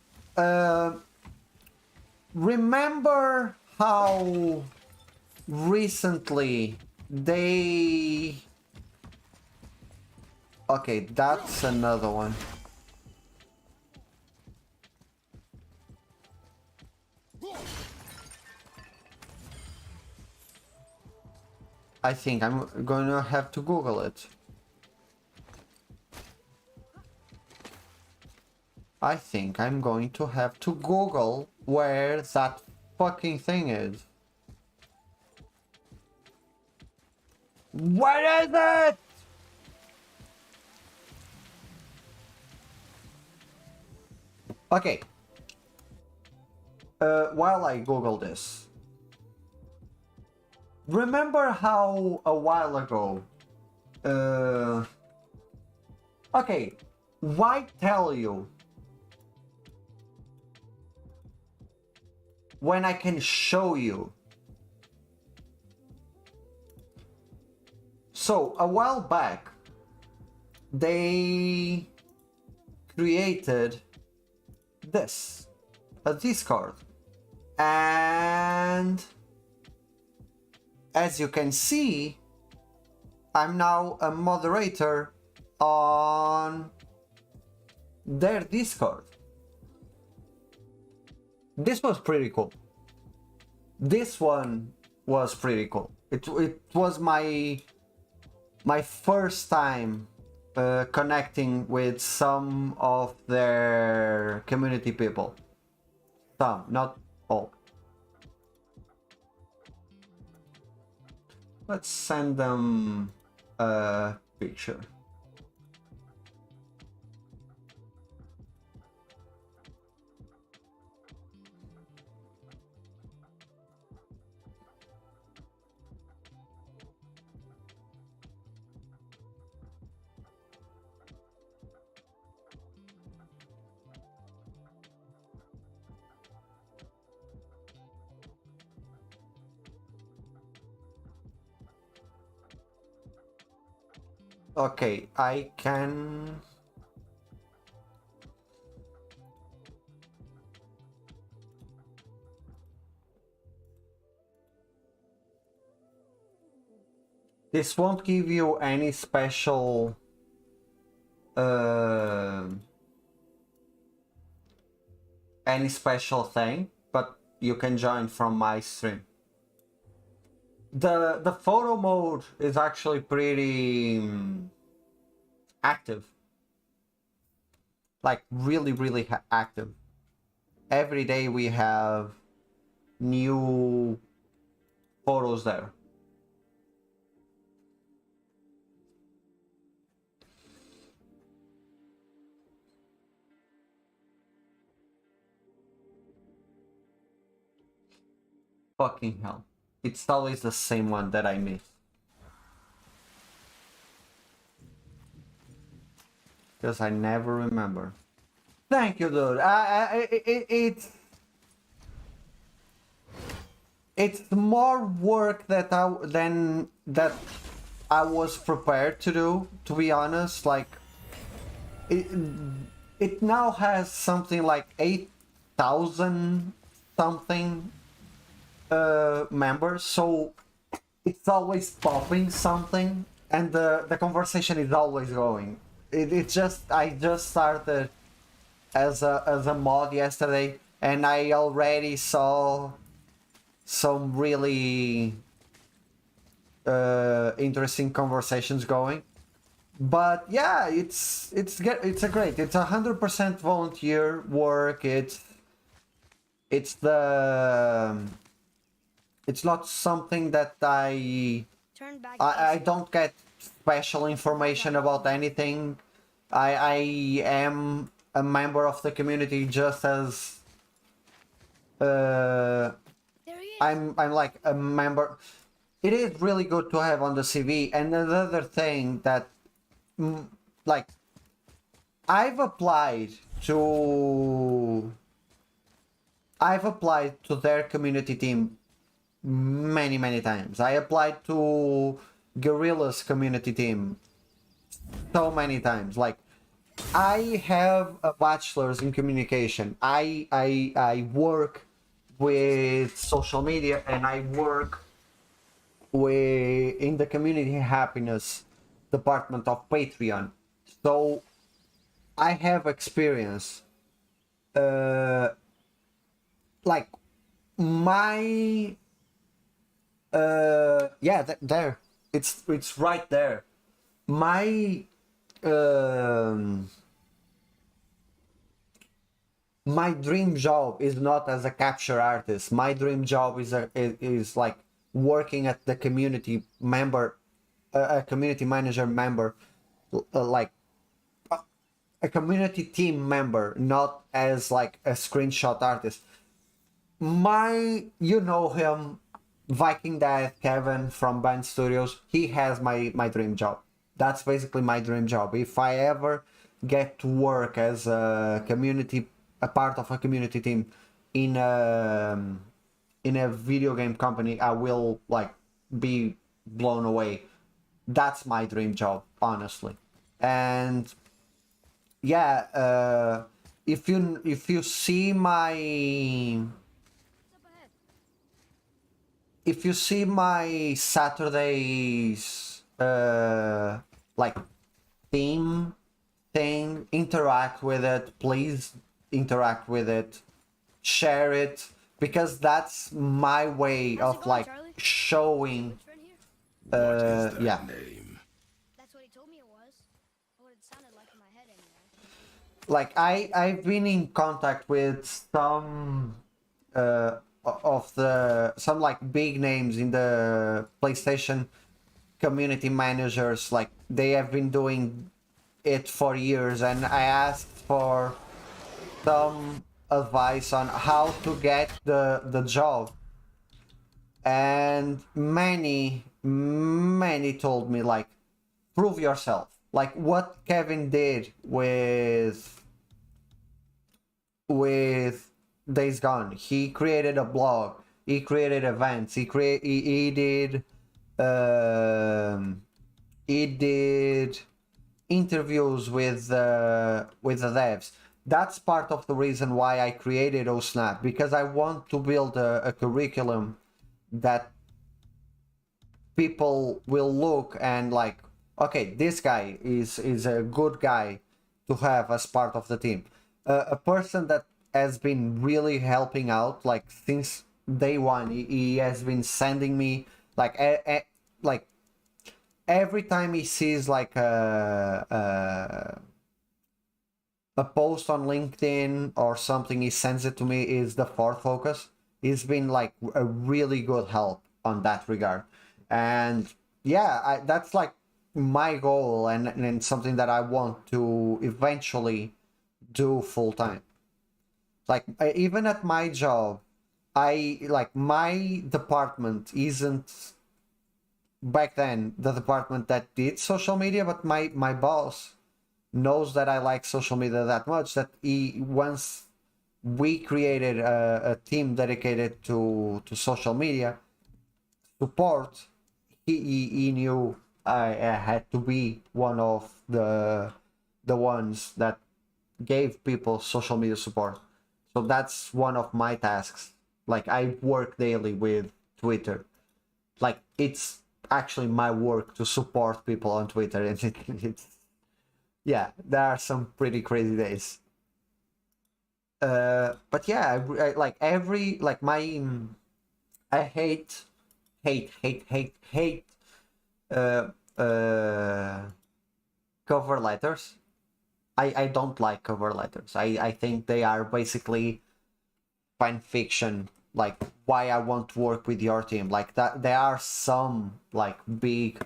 remember how recently they... Okay, that's another one. I think I'm gonna have to Google it. I think I'm going to have to Google where that fucking thing is. Where is it? Okay. While I Google this, remember how a while ago, okay, why tell you when I can show you? So a while back, they created this, a Discord, and as you can see, I'm now a moderator on their Discord. This was pretty cool. This one was pretty cool. It was my first time connecting with some of their community people. Some, not all. Let's send them a picture. Okay, I can... This won't give you any special thing, but you can join from my stream. The photo mode is actually pretty active, like really active. Every day we have new photos there. Fucking hell. It's always the same one that I miss. Because I never remember. Thank you, dude. It's more work than I was prepared to do, to be honest. Like, it now has something like 8,000 something members, so it's always popping something, and the conversation is always going. It's just, I just started as a mod yesterday, and I already saw some really interesting conversations going. But yeah, it's a great. It's 100% volunteer work. It's not something that I don't get special information about anything. I am a member of the community just as I'm like a member. It is really good to have on the CV. And another thing that like I've applied to their community team many times. I applied to Guerrilla's community team so many times. Like, I have a bachelor's in communication. I work with social media, and I work in the community happiness department of Patreon. So I have experience like My yeah, there, it's right there. My um my dream job is not as a capture artist. My dream job is like working at the community member, a community manager member, like a community team member, not as like a screenshot artist. You know him, Viking Dad Kevin from Band Studios. He has my dream job. That's basically my dream job. If I ever get to work as a part of a community team in a video game company, I will like be blown away. That's my dream job, honestly. And yeah, if you see my if you see my Saturdays like theme thing, interact with it, please interact with it, share it, because that's my way How's it of going, like Charlie? showing Which friend here? yeah, Name. That's what he told me it was. What it sounded like in my head anyway. like I've been in contact with some of the some like big names in the PlayStation community managers. Like they have been doing it for years, and I asked for some advice on how to get the job, and many told me like prove yourself, like what Kevin did with Days Gone. He created a blog, he created events, he did he did interviews with the devs. That's part of the reason why I created OSnap, because I want to build a curriculum that people will look and like, okay, this guy is a good guy to have as part of the team. A person that has been really helping out like since day one. He has been sending me like like every time he sees like a post on LinkedIn or something, he sends it to me. Is the Ford Focus. He's been like a really good help on that regard. And yeah, that's like my goal, and something that I want to eventually do full time. Like even at my job, I like my department isn't back then the department that did social media, but my boss knows that I like social media that much that he once we created a team dedicated to social media support. He knew I had to be one of the ones that gave people social media support. So that's one of my tasks. Like I work daily with Twitter. Like it's actually my work to support people on Twitter, and it's yeah, there are some pretty crazy days. But yeah, like every like my I hate uh, uh, cover letters. I don't like cover letters. I think they are basically fan fiction. Like why I want to work with your team. Like that there are some like big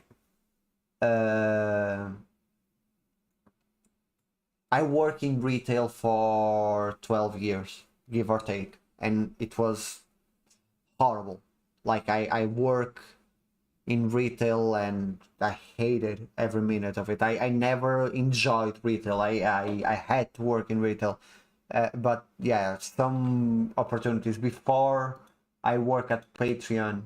I work in retail for 12 years, give or take, and it was horrible. Like I work in retail and I hated every minute of it. I never enjoyed retail. I had to work in retail. But yeah, some opportunities. Before I work at Patreon,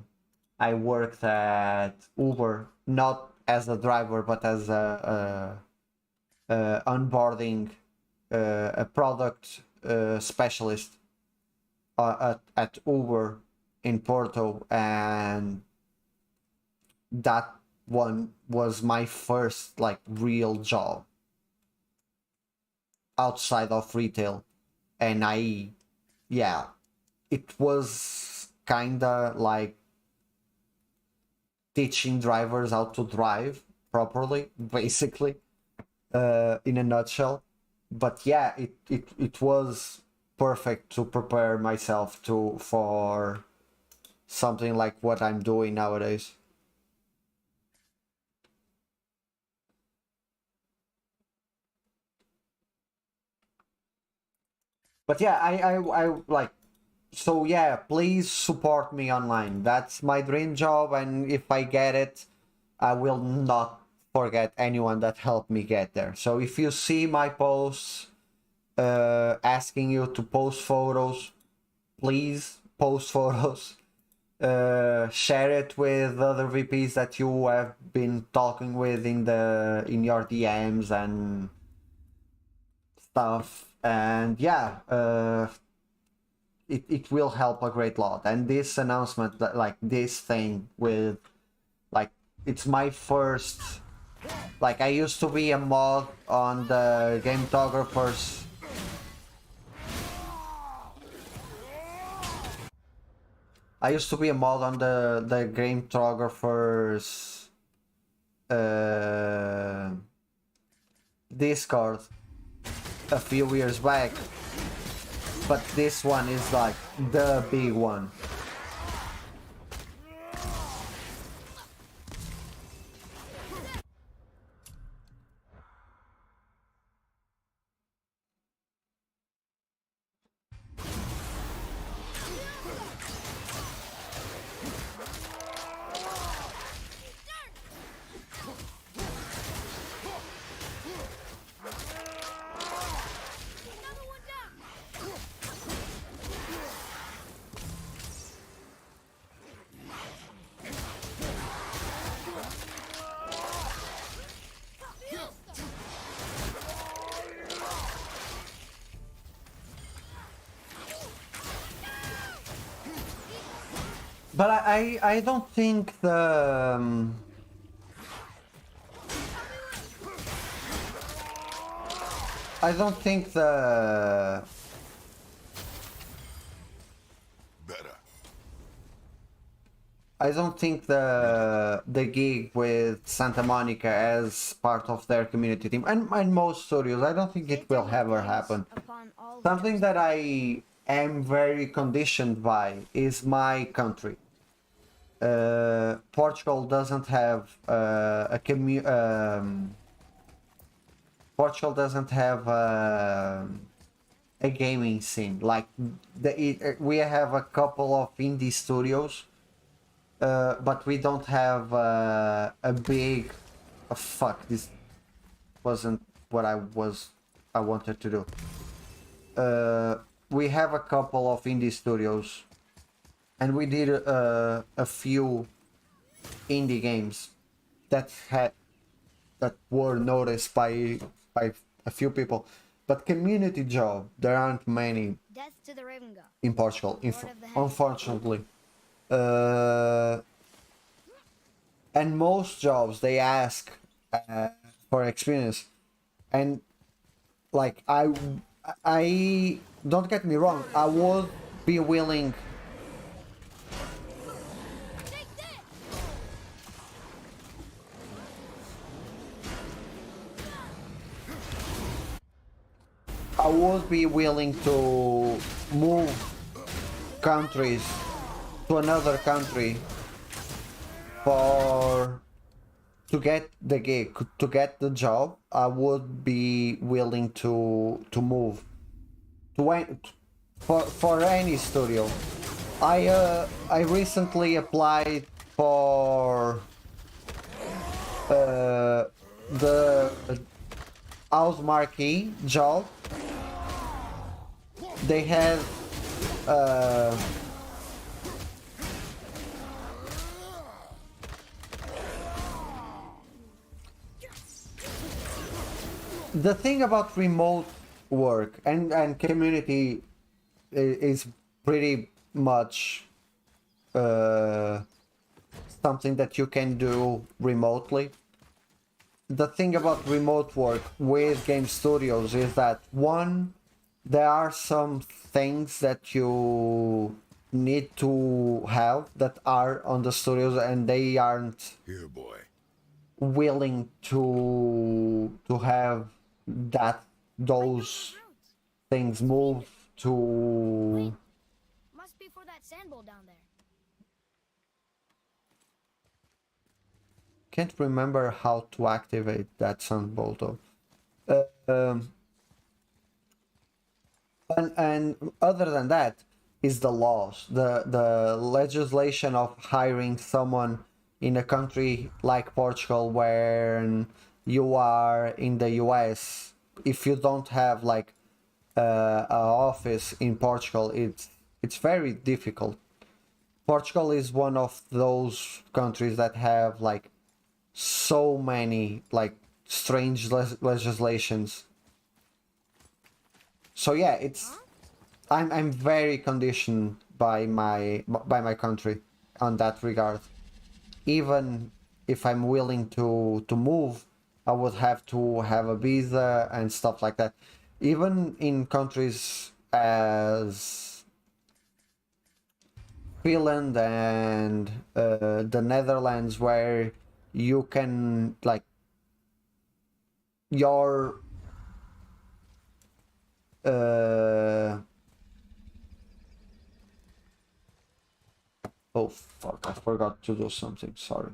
I worked at Uber, not as a driver, but as a onboarding, a product specialist at Uber in Porto, and that one was my first like real job outside of retail. And yeah, it was kinda like teaching drivers how to drive properly, basically, in a nutshell. But yeah, it was perfect to prepare myself for something like what I'm doing nowadays. But yeah, I like, so yeah, please support me online. That's my dream job, and if I get it, I will not forget anyone that helped me get there. So if you see my posts asking you to post photos, please post photos. Share it with other VPs that you have been talking with in your DMs and stuff. And yeah, it will help a great lot. And this announcement, like this thing with, like, it's my first, like, I used to be a mod on the Gametographers. I used to be a mod on the Gametographers Discord a few years back, but this one is like the big one. But I don't think the I don't think the I don't think the gig with Santa Monica as part of their community team and most studios, I don't think it will ever happen. Something that I am very conditioned by is my country. Portugal doesn't have Portugal doesn't have a gaming scene. Like we have a couple of indie studios, but we don't have a big. Oh, fuck, this wasn't what I wanted to do. We have a couple of indie studios, and we did a few indie games that were noticed by a few people, but community job there aren't many in Portugal, unfortunately. And most jobs they ask for experience, and like I don't get me wrong, I would be willing. I would be willing to move countries to another country to get the gig, to get the job. I would be willing to move for any studio. I recently applied for the House Marquee job. They had the thing about remote work and community is pretty much something that you can do remotely. The thing about remote work with game studios is that, one, there are some things that you need to have that are on the studios, and they aren't Here, boy. willing to have those things move to. Must be for that sand bowl down there. Can't remember how to activate that sunbolt though. And other than that is the laws, the legislation of hiring someone in a country like Portugal, where you are in the US. If you don't have like a office in Portugal, it's very difficult. Portugal is one of those countries that have like so many like strange legislations. So yeah, I'm very conditioned by my country on that regard. Even if I'm willing to move, I would have to have a visa and stuff like that. Even in countries as Finland and the Netherlands, where you can like your oh fuck, I forgot to do something, sorry.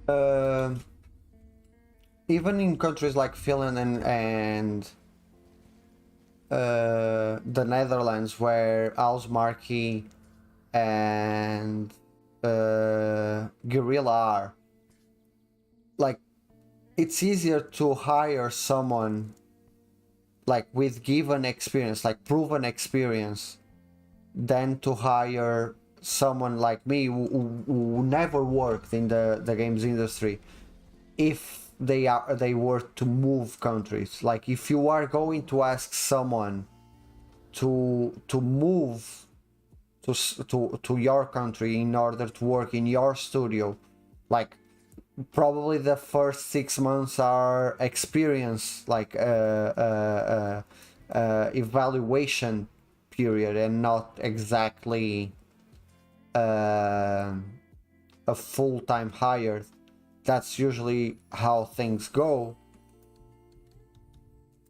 Um Even in countries like Finland and the Netherlands, where Ausmarky and Guerrilla are, like, it's easier to hire someone like with given experience, like proven experience, than to hire someone like me who never worked in the games industry, if they were to move countries. Like, if you are going to ask someone to move to your country in order to work in your studio, like, probably the first 6 months are experience, like evaluation period, and not exactly a full-time hire. That's usually how things go.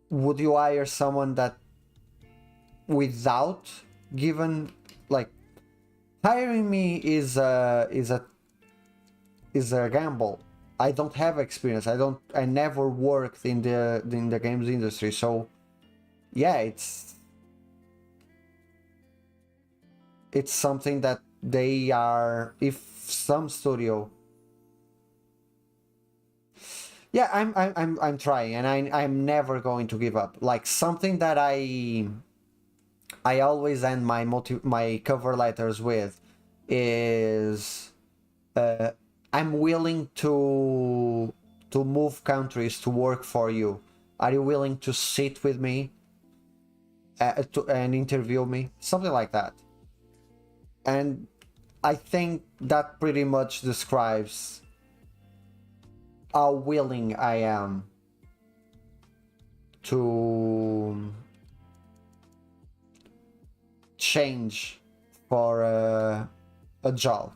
Would you hire someone that without given, like, hiring me is a gamble. I don't have experience. I never worked in the games industry. So yeah, it's something that they are, if some studio. Yeah, I'm trying, and I'm never going to give up. Like, something that I always end my cover letters with is I'm willing to move countries to work for you. Are you willing to sit with me and interview me? Something like that. And I think that pretty much describes how willing I am to change for a job.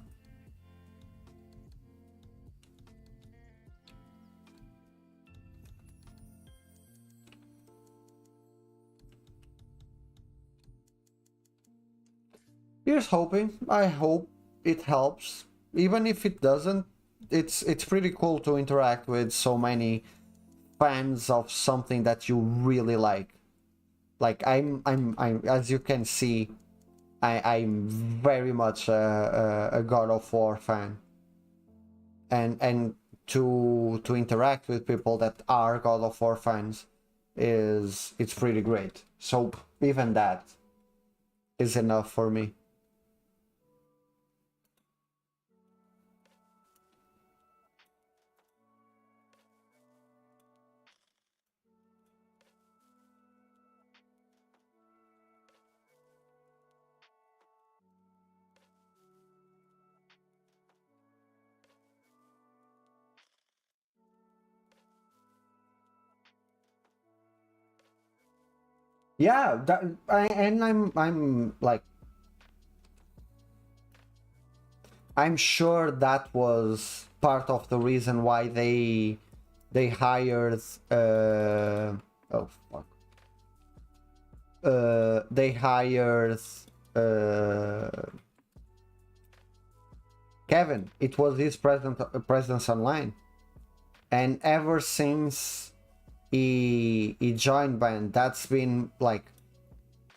Here's hoping. I hope it helps. Even if it doesn't, it's pretty cool to interact with so many fans of something that you really like. Like, I'm as you can see, I'm very much a God of War fan, and to interact with people that are God of War fans it's pretty great. So even that is enough for me. Yeah, and I'm like, I'm sure that was part of the reason why they hired oh fuck they hired uh Kevin. It was his presence online, and ever since he joined band, that's been like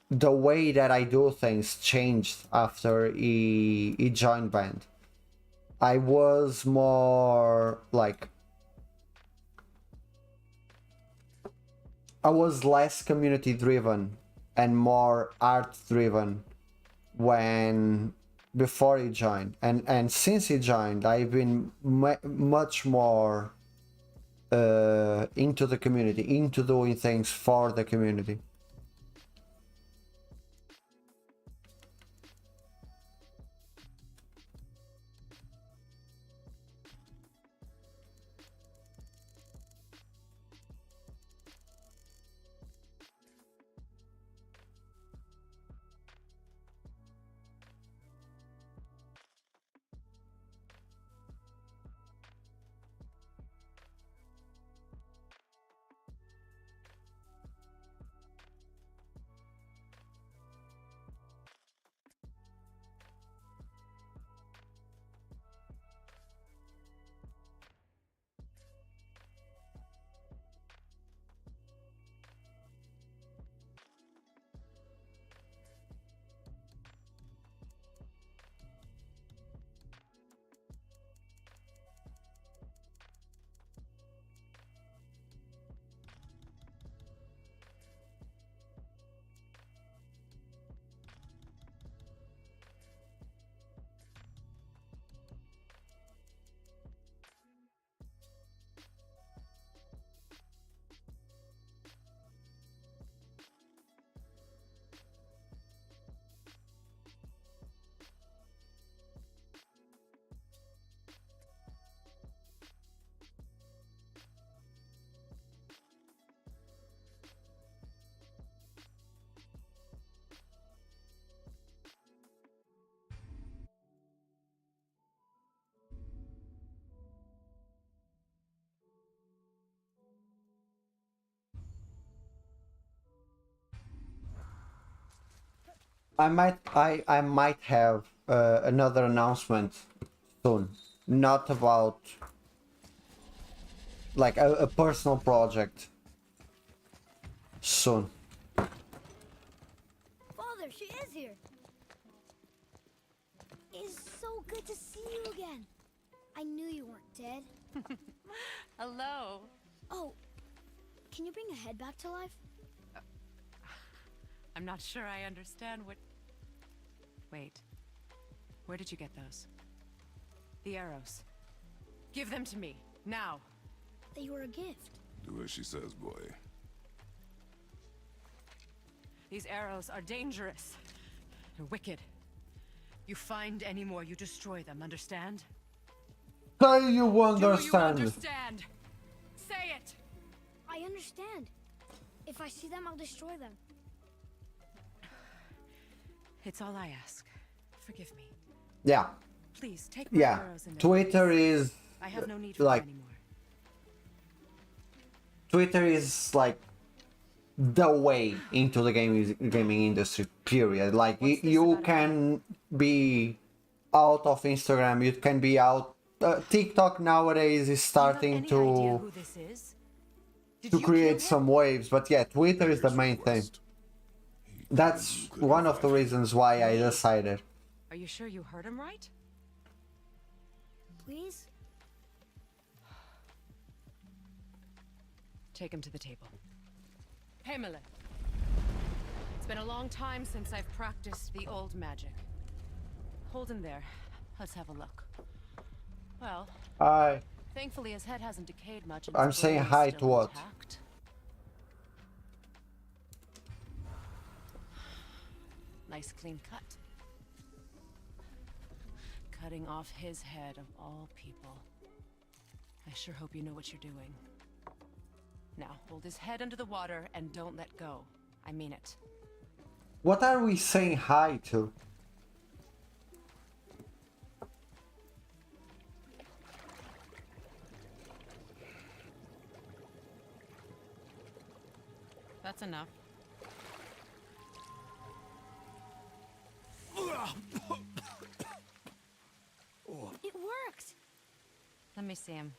the way that I do things changed after he joined band. I was more like, I was less community driven and more art driven when before he joined, and since he joined I've been much more into the community, into doing things for the community. I might have another announcement soon, not about like a personal project soon. Father, she is here. It's so good to see you again. I knew you weren't dead. Hello. Oh, can you bring a head back to life? I'm not sure I understand what... Wait. Where did you get those? The arrows. Give them to me, now. They were a gift. Do as she says, boy. These arrows are dangerous. They're wicked. You find any more, you destroy them, understand? Do you Do you understand? understand? Say it! I understand. If I see them, I'll destroy them. It's all I ask. Forgive me. Yeah, Please, take my yeah. arrows and Twitter is I have no need for like them anymore. Twitter is like the way into the gaming industry. Period. Like What's this you about can be out of Instagram. You can be out. TikTok nowadays is starting Do you have any idea to who this is? Did to you create kill him? some waves, but yeah, Twitter is the Here's main your thing. quest. That's one of the reasons why I decided. Are you sure you heard him right? Please? Take him to the table. Pamela. It's been a long time since I've practiced the old magic. Hold him there. Let's have a look. Well, Hi. thankfully his head hasn't decayed much. And I'm his saying brain is hi still to what? intact. Nice clean cut. Cutting off his head of all people. I sure hope you know what you're doing. Now, hold his head under the water and don't let go. I mean it. What are we saying hi to? That's enough. It worked! Let me see him.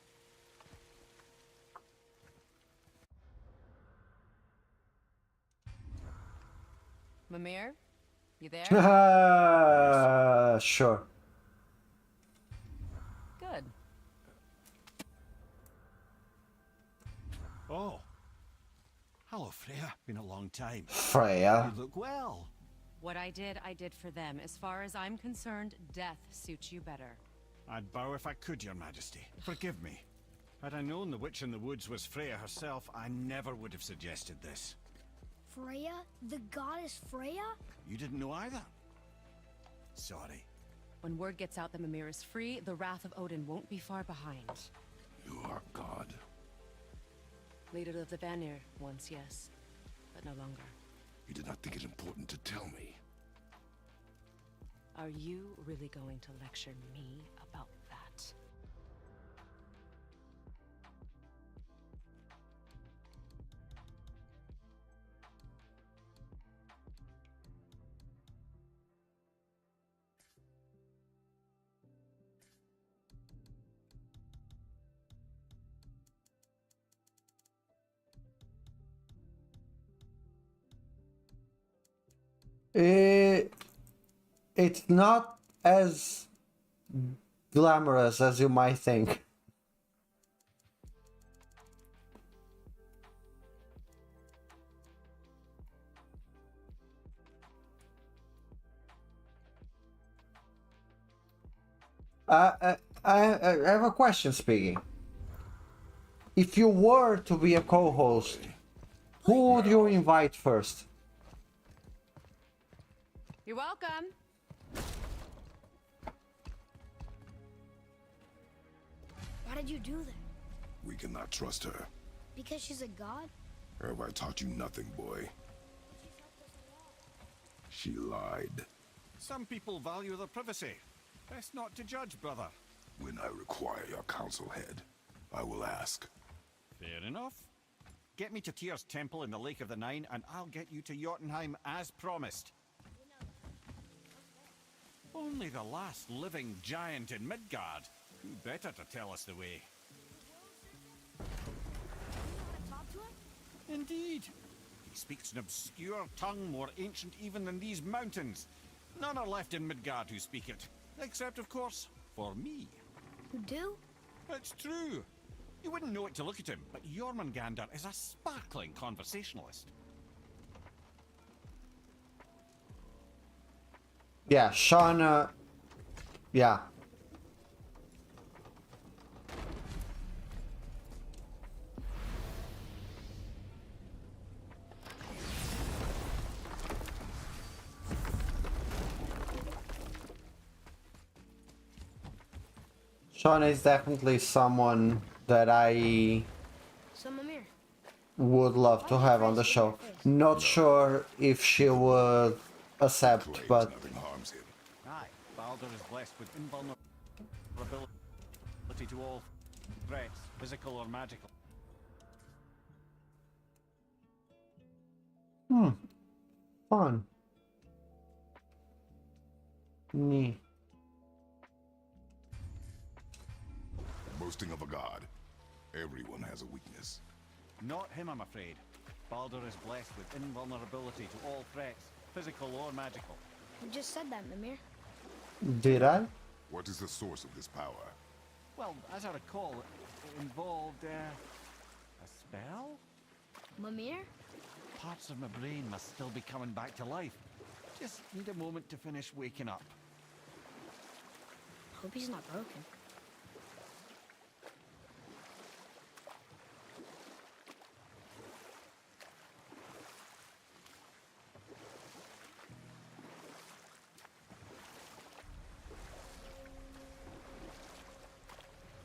Mimir? You there? Sure. Good. Oh. Hello, Freya. Been a long time. Freya. You look well. What I did for them. As far as I'm concerned, death suits you better. I'd bow if I could, Your Majesty. Forgive me. Had I known the witch in the woods was Freya herself, I never would have suggested this. Freya? The goddess Freya? You didn't know either? Sorry. When word gets out that Mimir is free, the wrath of Odin won't be far behind. You are God. Leader of the Vanir, once yes, but no longer. You did not think it important to tell me. Are you really going to lecture me about that? It's not as glamorous as you might think. I have a question, speaking. If you were to be a co-host, who would you invite first? You're welcome. Why did you do that? We cannot trust her. Because she's a god? Have I taught you nothing, boy? She lied. Some people value their privacy. Best not to judge, brother. When I require your council head, I will ask. Fair enough. Get me to Tyr's temple in the Lake of the Nine, and I'll get you to Jotunheim as promised. Only the last living giant in Midgard. Who better to tell us the way? Talk to him? Indeed. He speaks an obscure tongue more ancient even than these mountains. None are left in Midgard who speak it. Except, of course, for me. You do? It's true. You wouldn't know it to look at him, but Jormungandr is a sparkling conversationalist. Yeah, Sean, yeah. Sean is definitely someone that I So Mimir. would love to have on the show. Not sure if she would accept, Claims but nothing harms him. Aye, Baldur is blessed with invulnerability to all threats, physical or magical. fun. Neat. Boasting of a god. Everyone has a weakness. Not him, I'm afraid. Baldur is blessed with invulnerability to all threats, physical or magical. You just said that, Mimir. Did I? What is the source of this power? Well, as I recall, it involved, a spell? Mimir? Parts of my brain must still be coming back to life. Just need a moment to finish waking up. Hope he's not broken.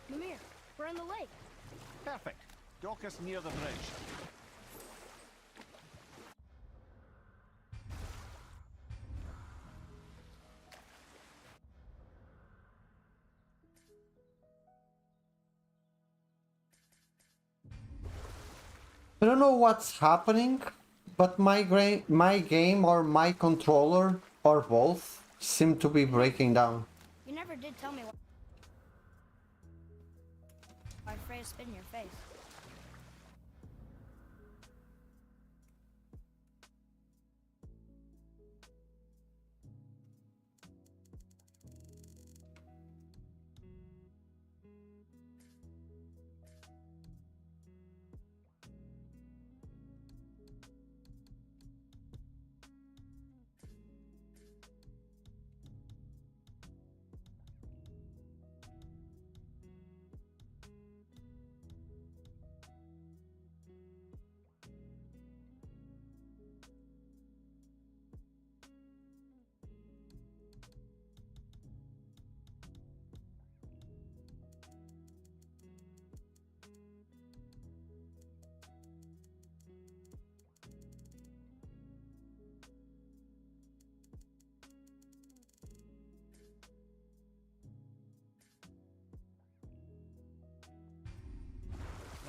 Mimir, we're in the lake. Perfect. Dock us near the bridge. I don't know what's happening, but my game or my controller or both seem to be breaking down. You never did tell me why Freya spit in your face.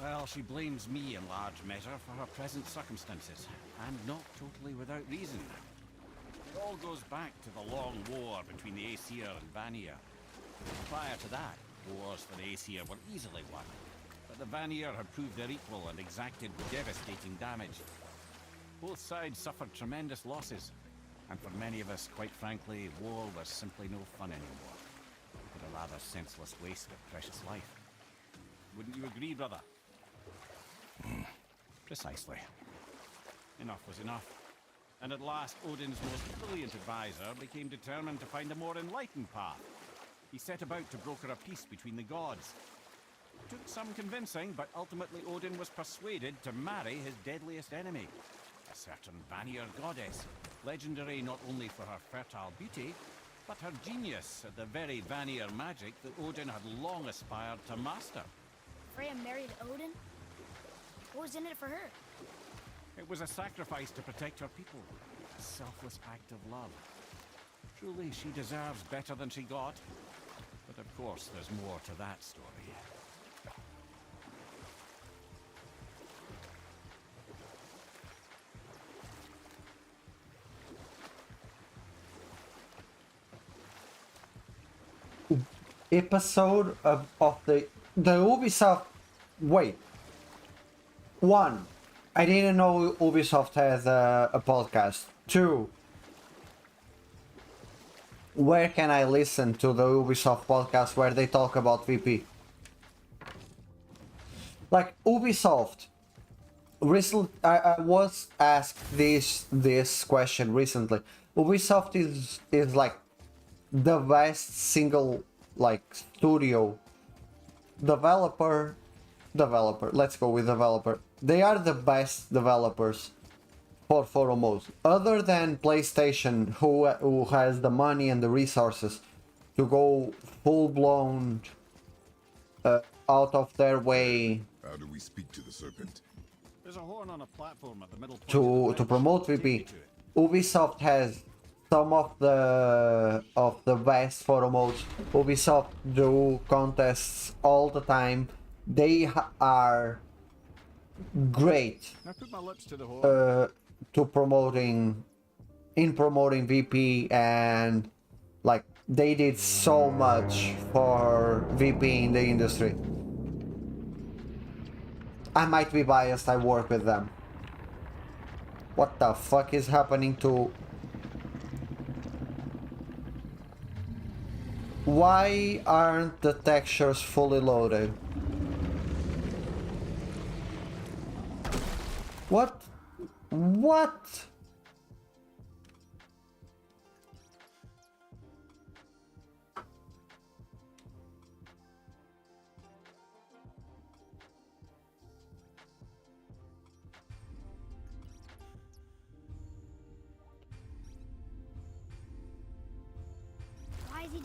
Well, she blames me in large measure for her present circumstances, and not totally without reason. It all goes back to the long war between the Aesir and Vanir. Prior to that, wars for the Aesir were easily won, but the Vanir had proved their equal and exacted devastating damage. Both sides suffered tremendous losses, and for many of us, quite frankly, war was simply no fun anymore. But a rather senseless waste of precious life. Wouldn't you agree, brother? Precisely. Enough was enough. And at last, Odin's most brilliant advisor became determined to find a more enlightened path. He set about to broker a peace between the gods. It took some convincing, but ultimately Odin was persuaded to marry his deadliest enemy, a certain Vanir goddess, legendary not only for her fertile beauty, but her genius at the very Vanir magic that Odin had long aspired to master. Freya married Odin? What was in it for her? It was a sacrifice to protect her people, a selfless act of love. Truly, she deserves better than she got. But of course, there's more to that story. Episode of the Ubisoft. Wait. One, I didn't know Ubisoft has a podcast. Two, where can I listen to the Ubisoft podcast where they talk about VP? Like Ubisoft. Recently, I was asked this question recently. Ubisoft is like the best single like studio developer. Let's go with developer. They are the best developers for photo modes, other than PlayStation, who has the money and the resources to go full blown out of their way. How do we speak to the serpent? There's a horn on a platform at the middle point To promote VP. Ubisoft has some of the best photo modes. Ubisoft do contests all the time. They are great I put my lips to the horn. to promoting VP, and like they did so much for VP in the industry. I might be biased, I work with them. What the fuck is happening to... Why aren't the textures fully loaded? What? What? Why is he?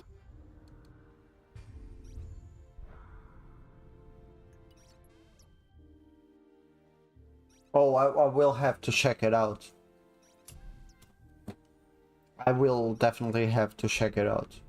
Oh, I will have to check it out. I will definitely have to check it out.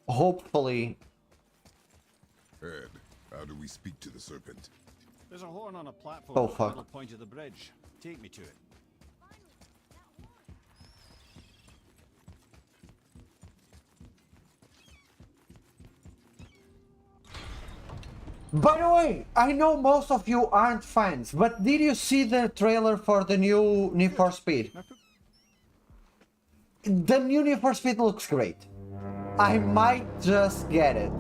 Hopefully. Ed, how do we speak to the serpent? There's a horn on a platform Oh, at the fuck. middle point of the bridge. Take me to it. By the way, I know most of you aren't fans, but did you see the trailer for the new Need for Speed? The new Need for Speed looks great. I might just get it.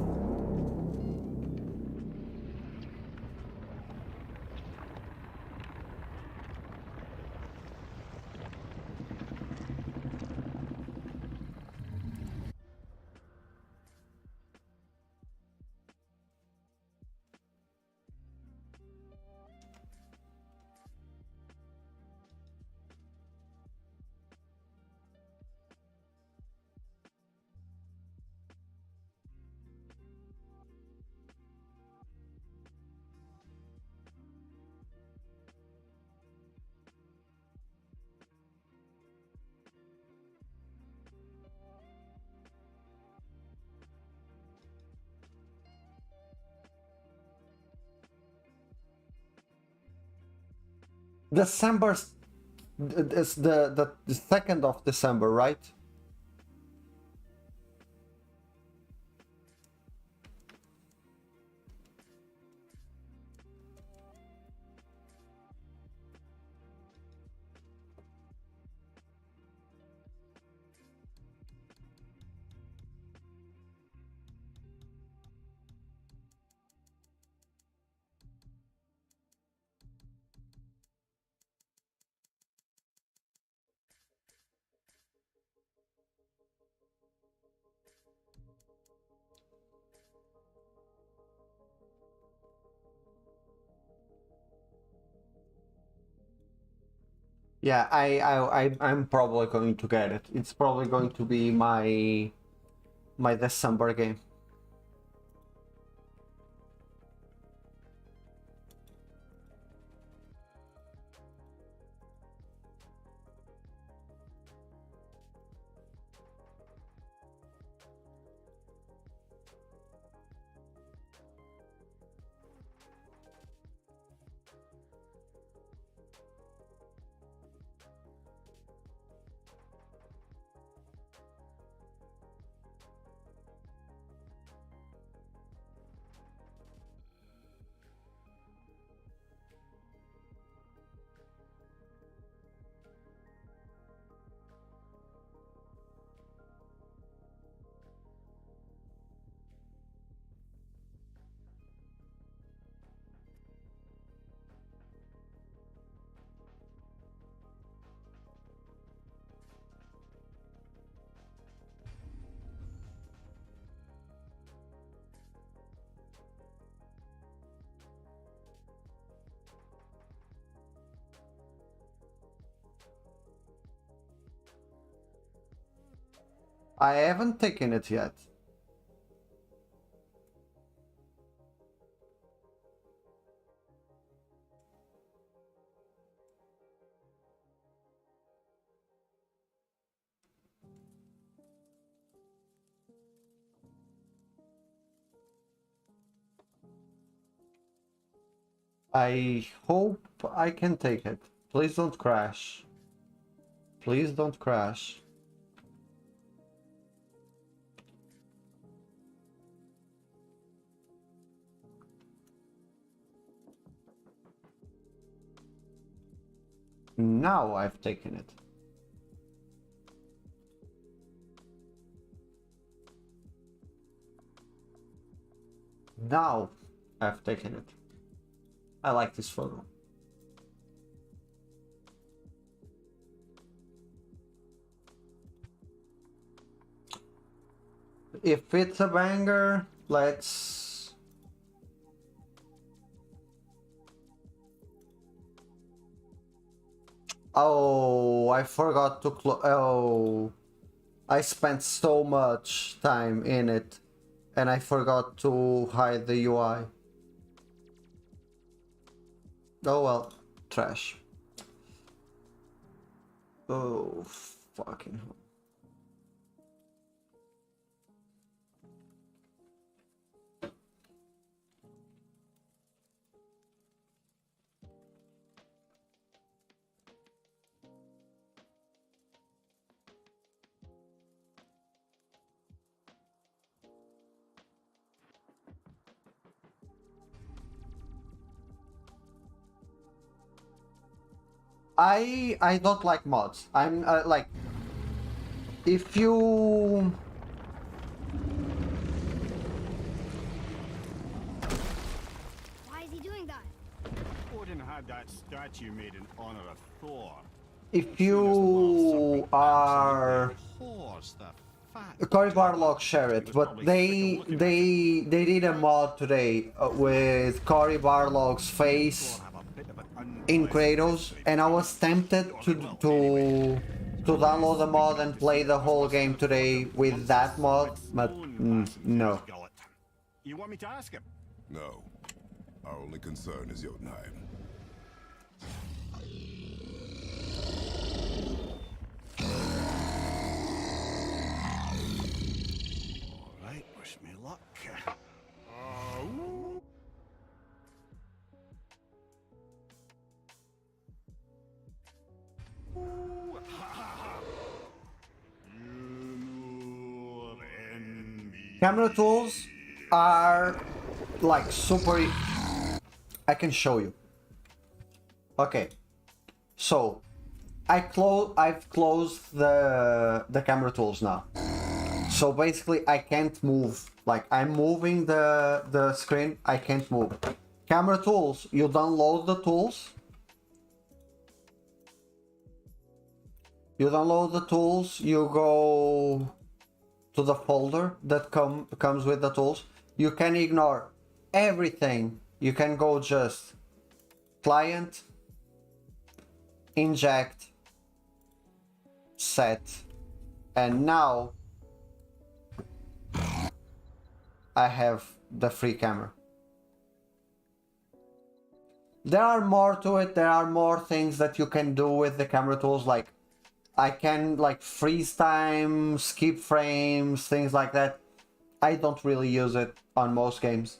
December is the 2nd of December, right? Yeah, I'm probably going to get it. It's probably going to be my December game. I haven't taken it yet. I hope I can take it. Please don't crash. Please don't crash. Now I've taken it. Now I've taken it. I like this photo. If it's a banger, let's... Oh, I forgot to close. Oh, I spent so much time in it and I forgot to hide the UI. Oh well, trash. Oh, fucking hell. I don't like mods. I'm like, if you... Why is he doing that? Odin had that statue made in honor of Thor. If you are... Cory Barlog share it, but they did a mod today with Cory Barlog's face in Kratos, and I was tempted to download the mod and play the whole game today with that mod, but no. You want me to ask him? No. Our only concern is Jotunheim. Alright, wish me luck. Camera tools are like super... I can show you. Okay, so I've closed the camera tools now. So basically I can't move. Like, I'm moving the screen, I can't move. Camera tools, you download the tools. You download the tools, you go to the folder that comes with the tools. You can ignore everything. You can go just client, inject, set, and now I have the free camera. There are more to it. There are more things that you can do with the camera tools, like I can like freeze time, skip frames, things like that. I don't really use it on most games.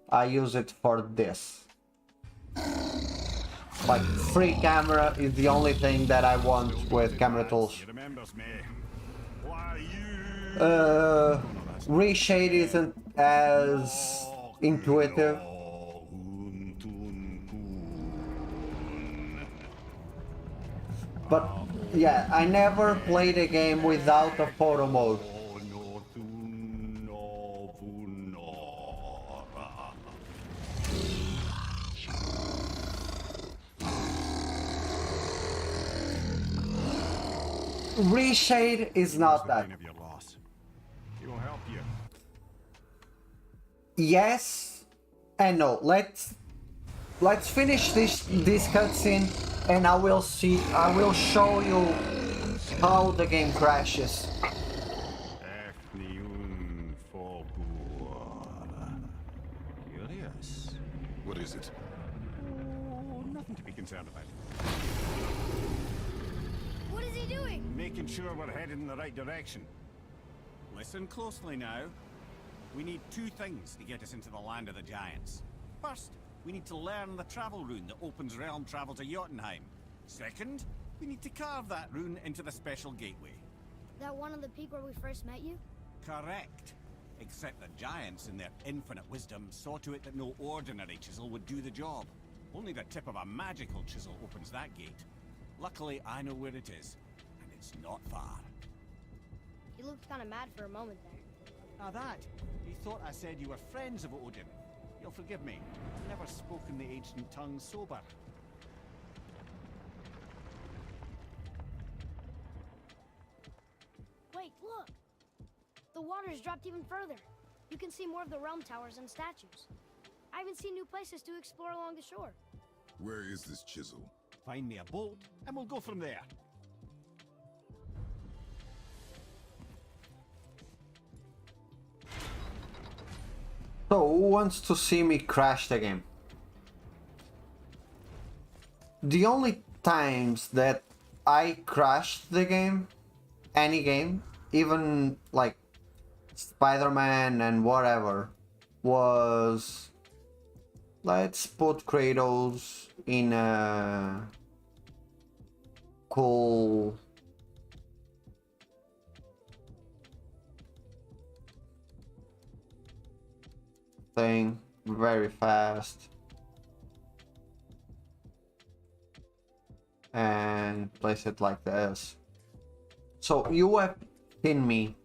I use it for this. Like, free camera is the only thing that I want with camera tools. ReShade isn't as intuitive. But yeah, I never played a game without a photo mode. ReShade is not that. Yes and no. Let's finish this cutscene and I will show you how the game crashes. What is it? Oh, nothing to be concerned about. What is he doing? Making sure we're headed in the right direction. Listen closely now. We need two things to get us into the land of the giants. First, we need to learn the travel rune that opens realm travel to Jotunheim. Second, we need to carve that rune into the special gateway. That one on the peak where we first met you? Correct. Except the giants, in their infinite wisdom, saw to it that no ordinary chisel would do the job. Only the tip of a magical chisel opens that gate. Luckily, I know where it is, and it's not far. You looked kind of mad for a moment there. Now that, you thought I said you were friends of Odin. You'll forgive me. I've never spoken the ancient tongue sober. Wait, look! The water's dropped even further. You can see more of the realm towers and statues. I even see new places to explore along the shore. Where is this chisel? Find me a boat, and we'll go from there. So, who wants to see me crash the game? The only times that I crashed the game, any game, even like Spider-Man and whatever, was... Let's put Kratos in a cool... thing, very fast. And place it like this. So you have seen me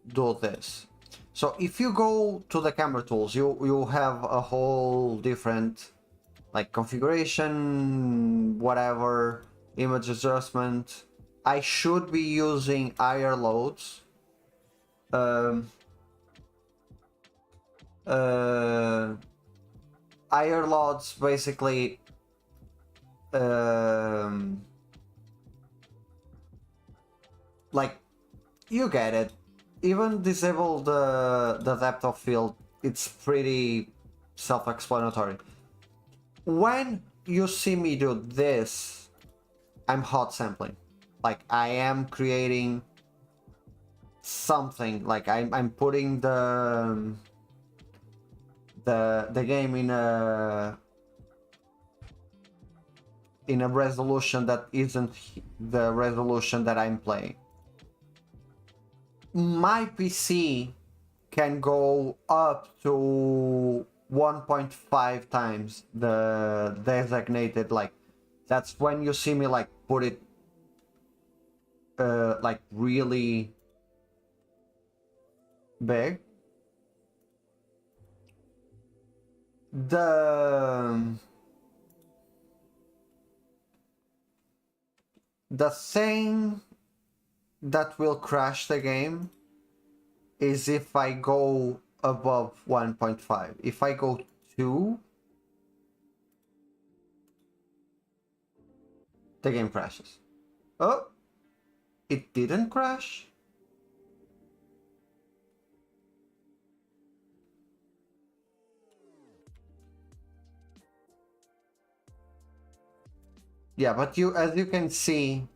do this. So if you go to the camera tools, you have a whole different like configuration, whatever, image adjustment. I should be using higher loads. Higher loads basically like you get it. Even disable the depth of field, it's pretty self-explanatory. When you see me do this, I'm hot sampling. Like I am creating something. Like I'm putting the game in a resolution that isn't the resolution that I'm playing. My PC can go up to 1.5 times the designated, like that's when you see me like put it like really big. The thing that will crash the game is if I go above 1.5. If I go 2, the game crashes. Oh, it didn't crash. Yeah, but as you can see,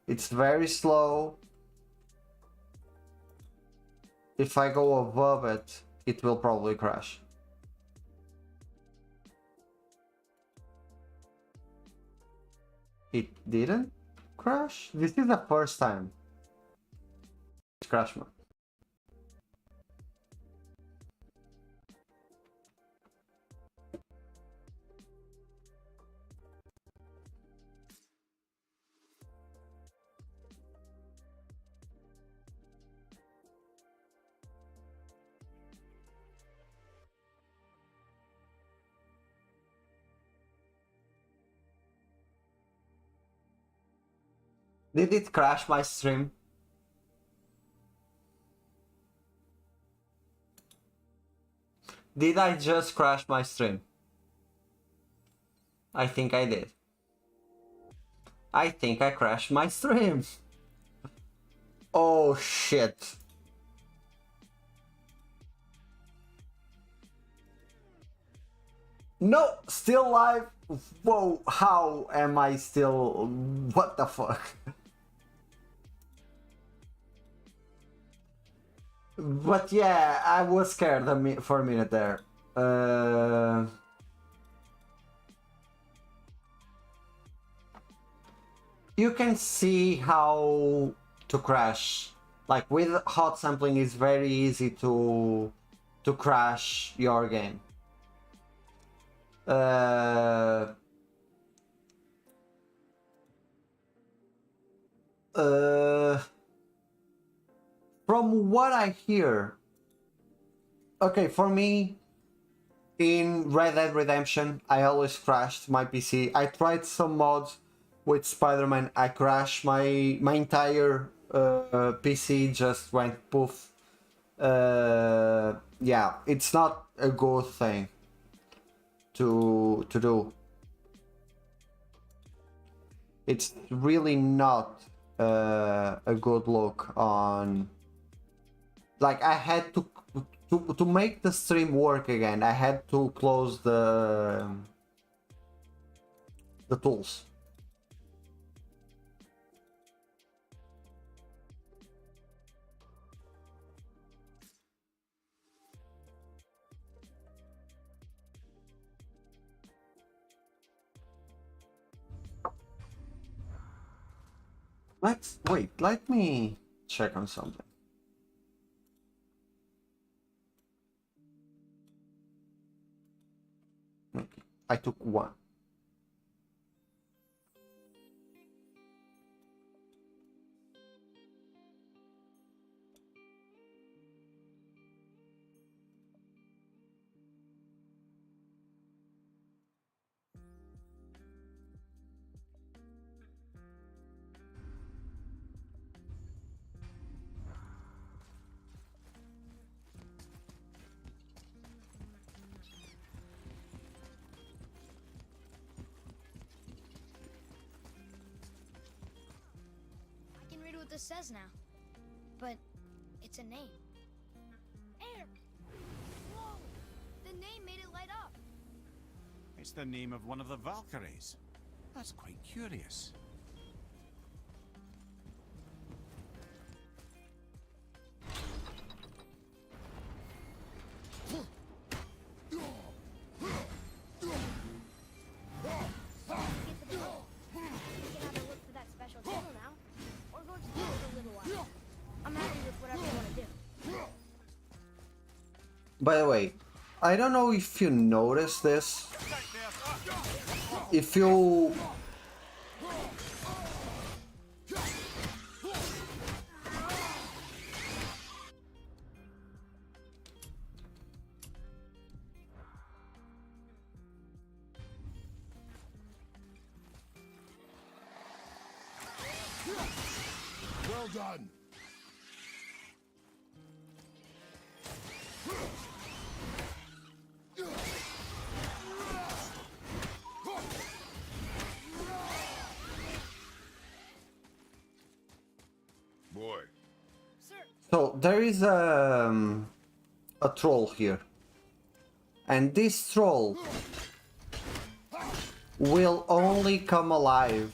it's very slow. If I go above it, it will probably crash. It didn't crash? This is the first time. It's crash mode. Did it crash my stream? Did I just crash my stream? I think I did. I think I crashed my stream. Oh shit. No, still live. Whoa, how am I still... What the fuck? But yeah, I was scared for a minute there. Uh, you can see how to crash. Like with hot sampling, it's very easy to crash your game. From what I hear, okay, for me, in Red Dead Redemption, I always crashed my PC. I tried some mods with Spider-Man. I crashed my entire PC just went poof. Yeah, it's not a good thing to do. It's really not a good look on. Like I had to make the stream work again. I had to close the tools. Let's wait. Let me check on something. Okay. I took one. What this says now, but it's a name. Air! Whoa! The name made it light up. It's the name of one of the Valkyries. That's quite curious. By the way, I don't know if you noticed this. If you... Well done. Boy. So there is a troll here, and this troll will only come alive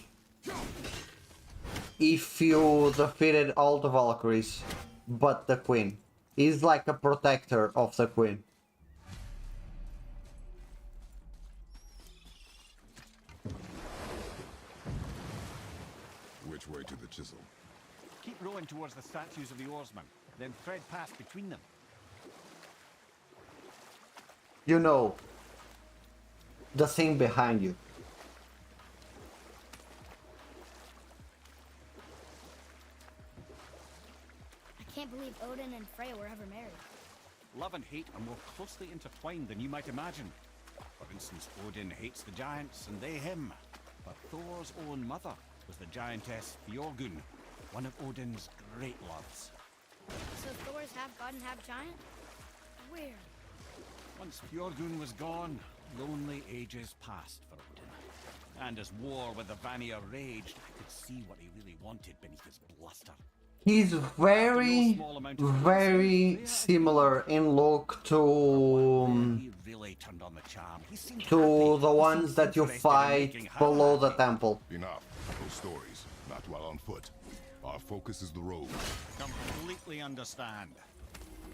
if you defeated all the Valkyries but the Queen. He's like a protector of the Queen. Which way to the chisel? Keep rowing towards the statues of the oarsmen, then thread past between them. You know, the thing behind you. I can't believe Odin and Freya were ever married. Love and hate are more closely intertwined than you might imagine. For instance, Odin hates the giants and they him. But Thor's own mother was the giantess Fjorgun, one of Odin's great loves. So Thor's half god and half giant? Where? Once Fjorgun was gone, lonely ages passed for Odin. And as war with the Vanir raged, I could see what he really wanted beneath his bluster. He's very, very similar in look to the ones that you fight below the temple. Enough. Those stories. Not while on foot. Our focus is the road. Completely understand.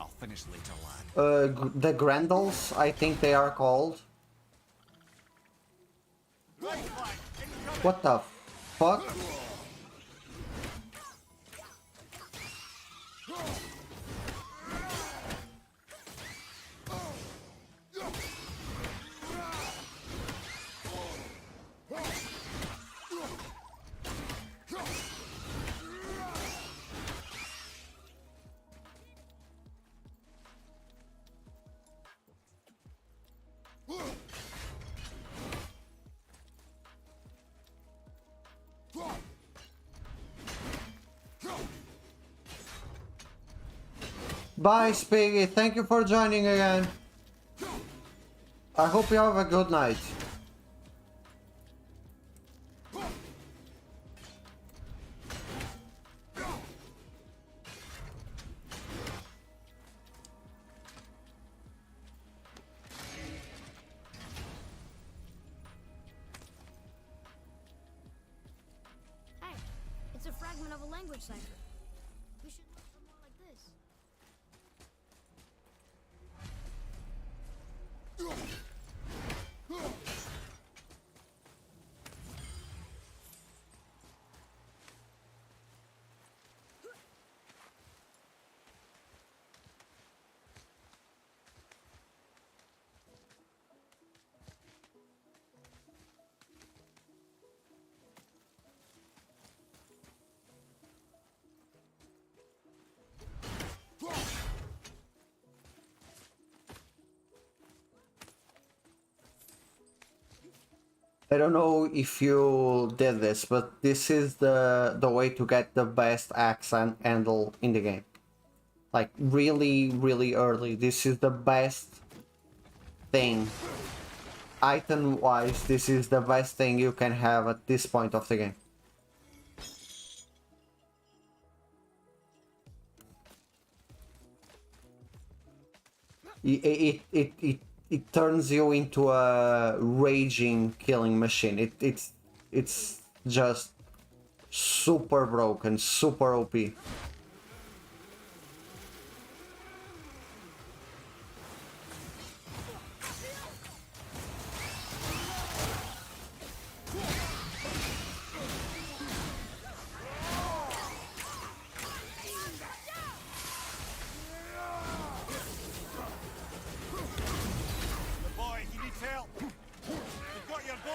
I'll finish later, lad. The Grendels, I think they are called. What the fuck? Bye, Spiggy. Thank you for joining again. I hope you have a good night. Hey, it's a fragment of a language cipher. We should look for more like this. I don't know if you did this, but this is the way to get the best axe and handle in the game. Like really, really early. This is the best thing. Item wise, this is the best thing you can have at this point of the game. It turns you into a raging killing machine. It's just super broken, super OP. Boy, you need help. You've got your boy.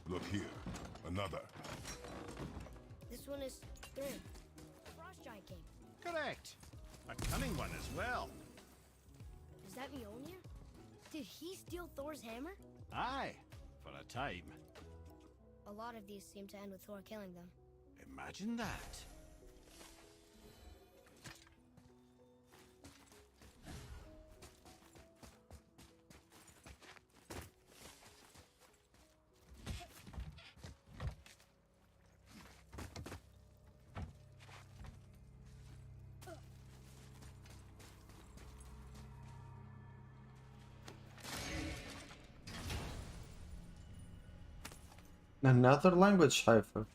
Look here. Another. This one is Thrin, the Frost Giant King. Correct. A cunning one as well. Is that Mjolnir? Did he steal Thor's hammer? Aye, for a time. A lot of these seem to end with Thor killing them. Imagine that. Another language cipher.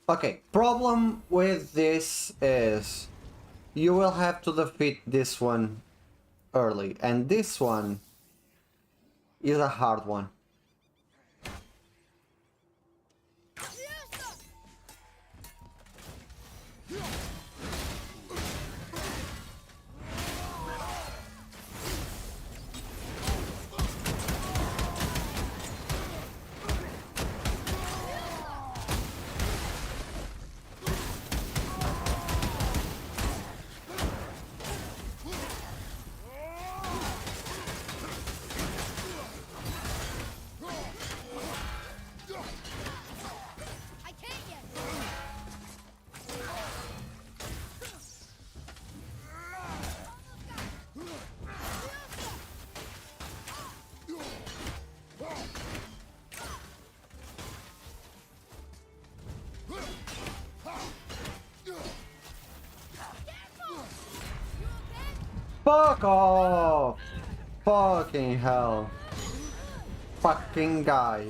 Okay, problem with this is you will have to defeat this one early, and this one is a hard one. Fuck off! Fucking hell. Fucking guy.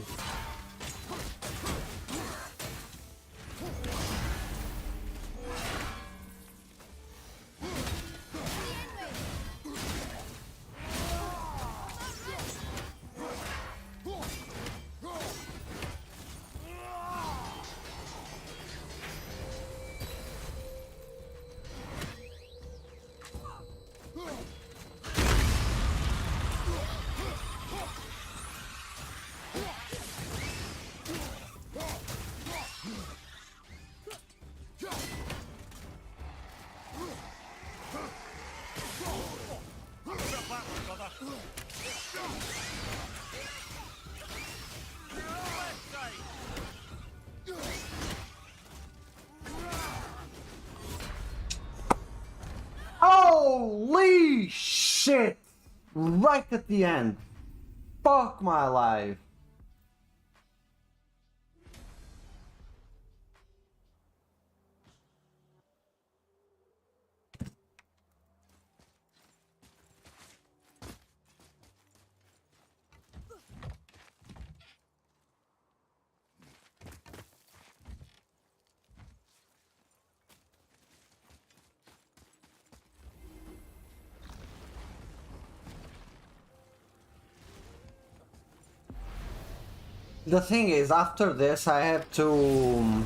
Holy shit! Right at the end. Fuck my life. The thing is, after this, I have to...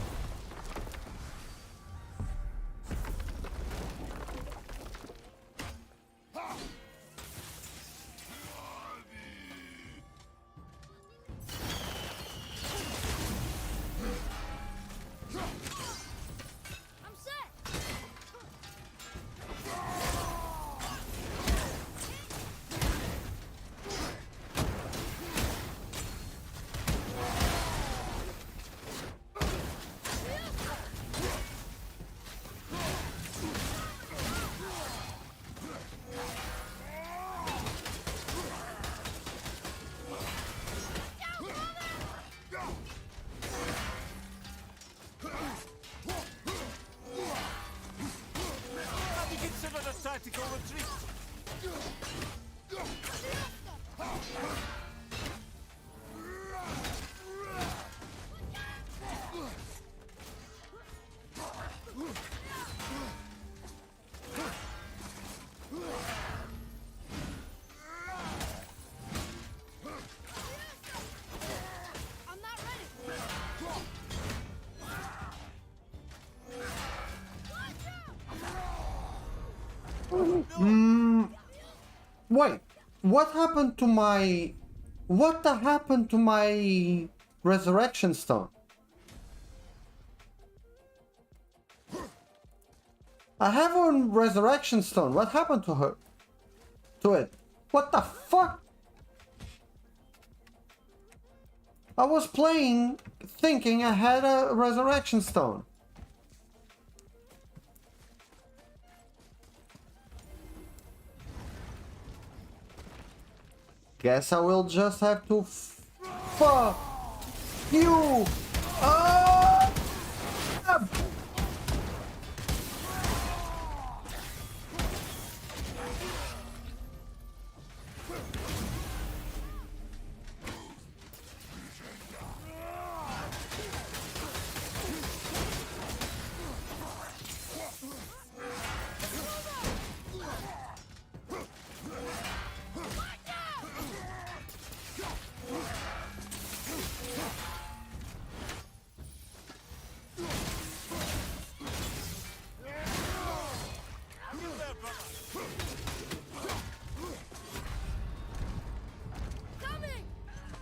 Tactical retreat. Wait, what happened to my... What happened to my resurrection stone? I have a resurrection stone. What happened to her? To it? What the fuck? I was playing thinking I had a resurrection stone. Guess I will just have to fuck you up.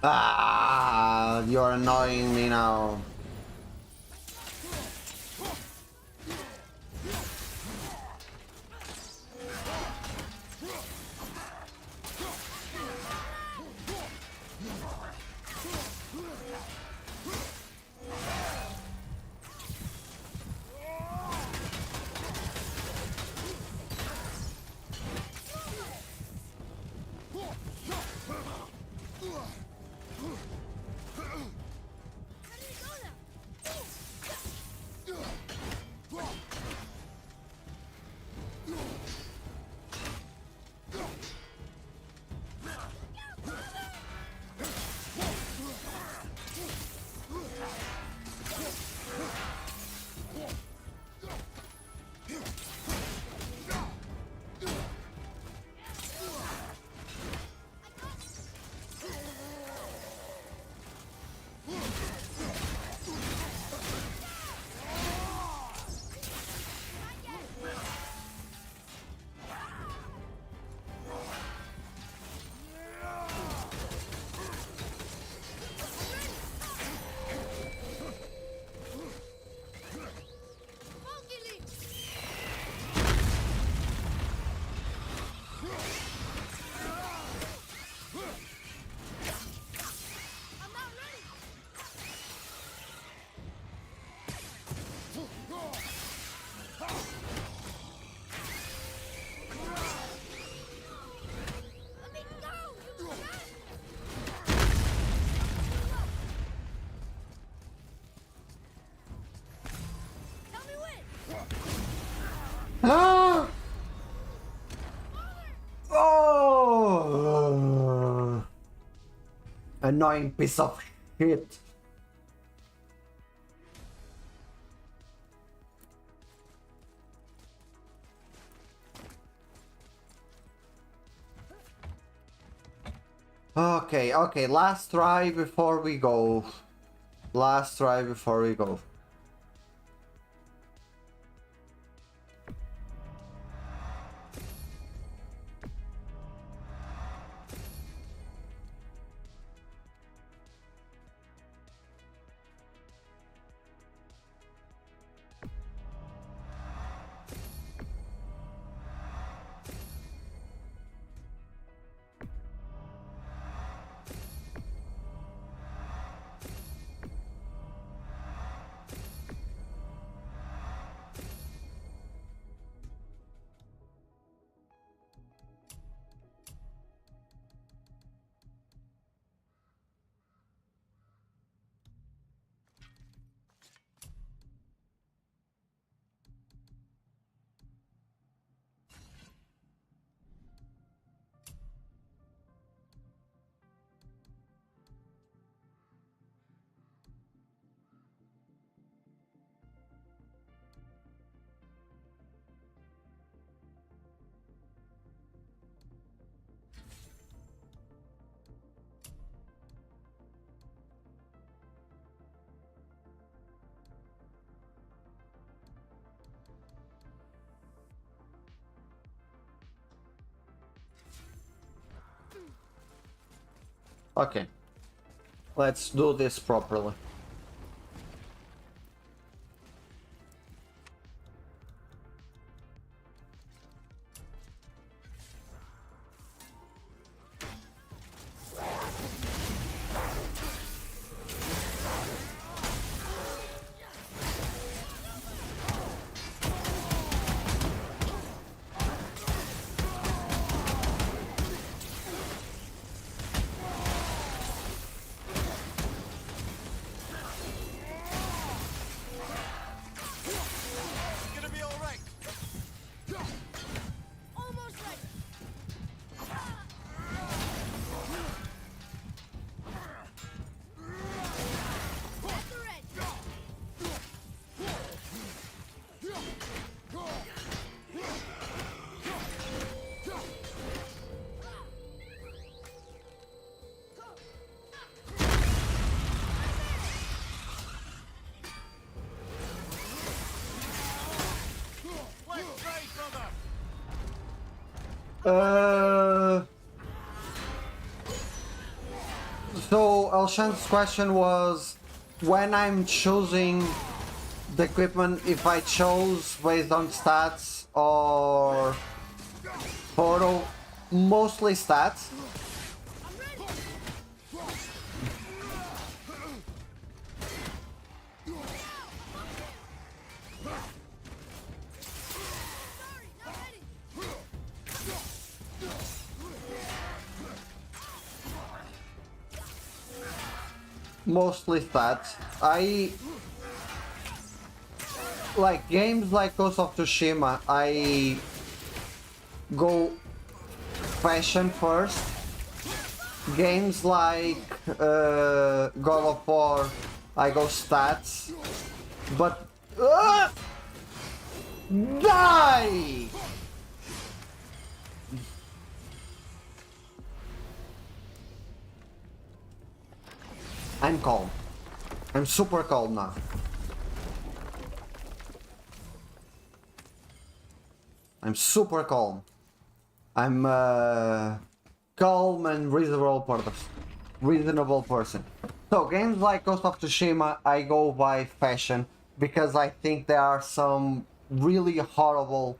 Ah, you're annoying me now. annoying piece of shit. Okay, okay, last try before we go. Last try before we go. Okay, let's do this properly. So Elshan's question was, when I'm choosing the equipment, if I chose based on stats or photo, mostly stats. Mostly stats. I like games like Ghost of Tsushima. I go fashion first. Games like God of War, I go stats. But die! I'm calm. I'm super calm now. I'm super calm. I'm calm and reasonable person. So games like Ghost of Tsushima, I go by fashion because I think there are some really horrible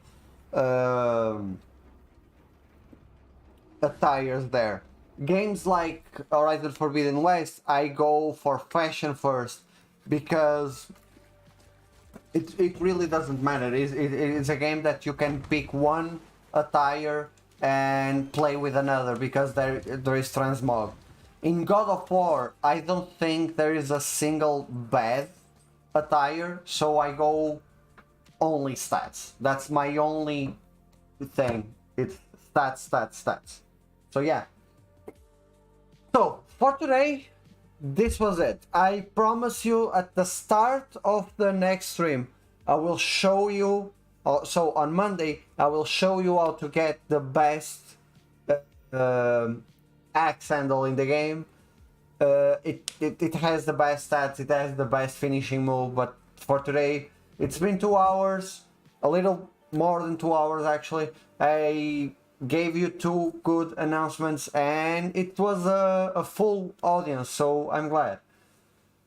attires there. Games like Horizon Forbidden West, I go for fashion first because it really doesn't matter. It's a game that you can pick one attire and play with another because there is transmog. In God of War, I don't think there is a single bad attire, so I go only stats. That's my only thing. It's stats. So yeah. So for today, this was it. I promise you at the start of the next stream, I will show you, so on Monday, I will show you how to get the best axe handle in the game. It has the best stats, it has the best finishing move, but for today, it's been 2 hours, a little more than 2 hours actually. I gave you 2 good announcements and it was a full audience, so I'm glad.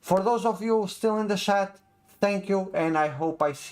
For those of you still in the chat, thank you, and I hope I see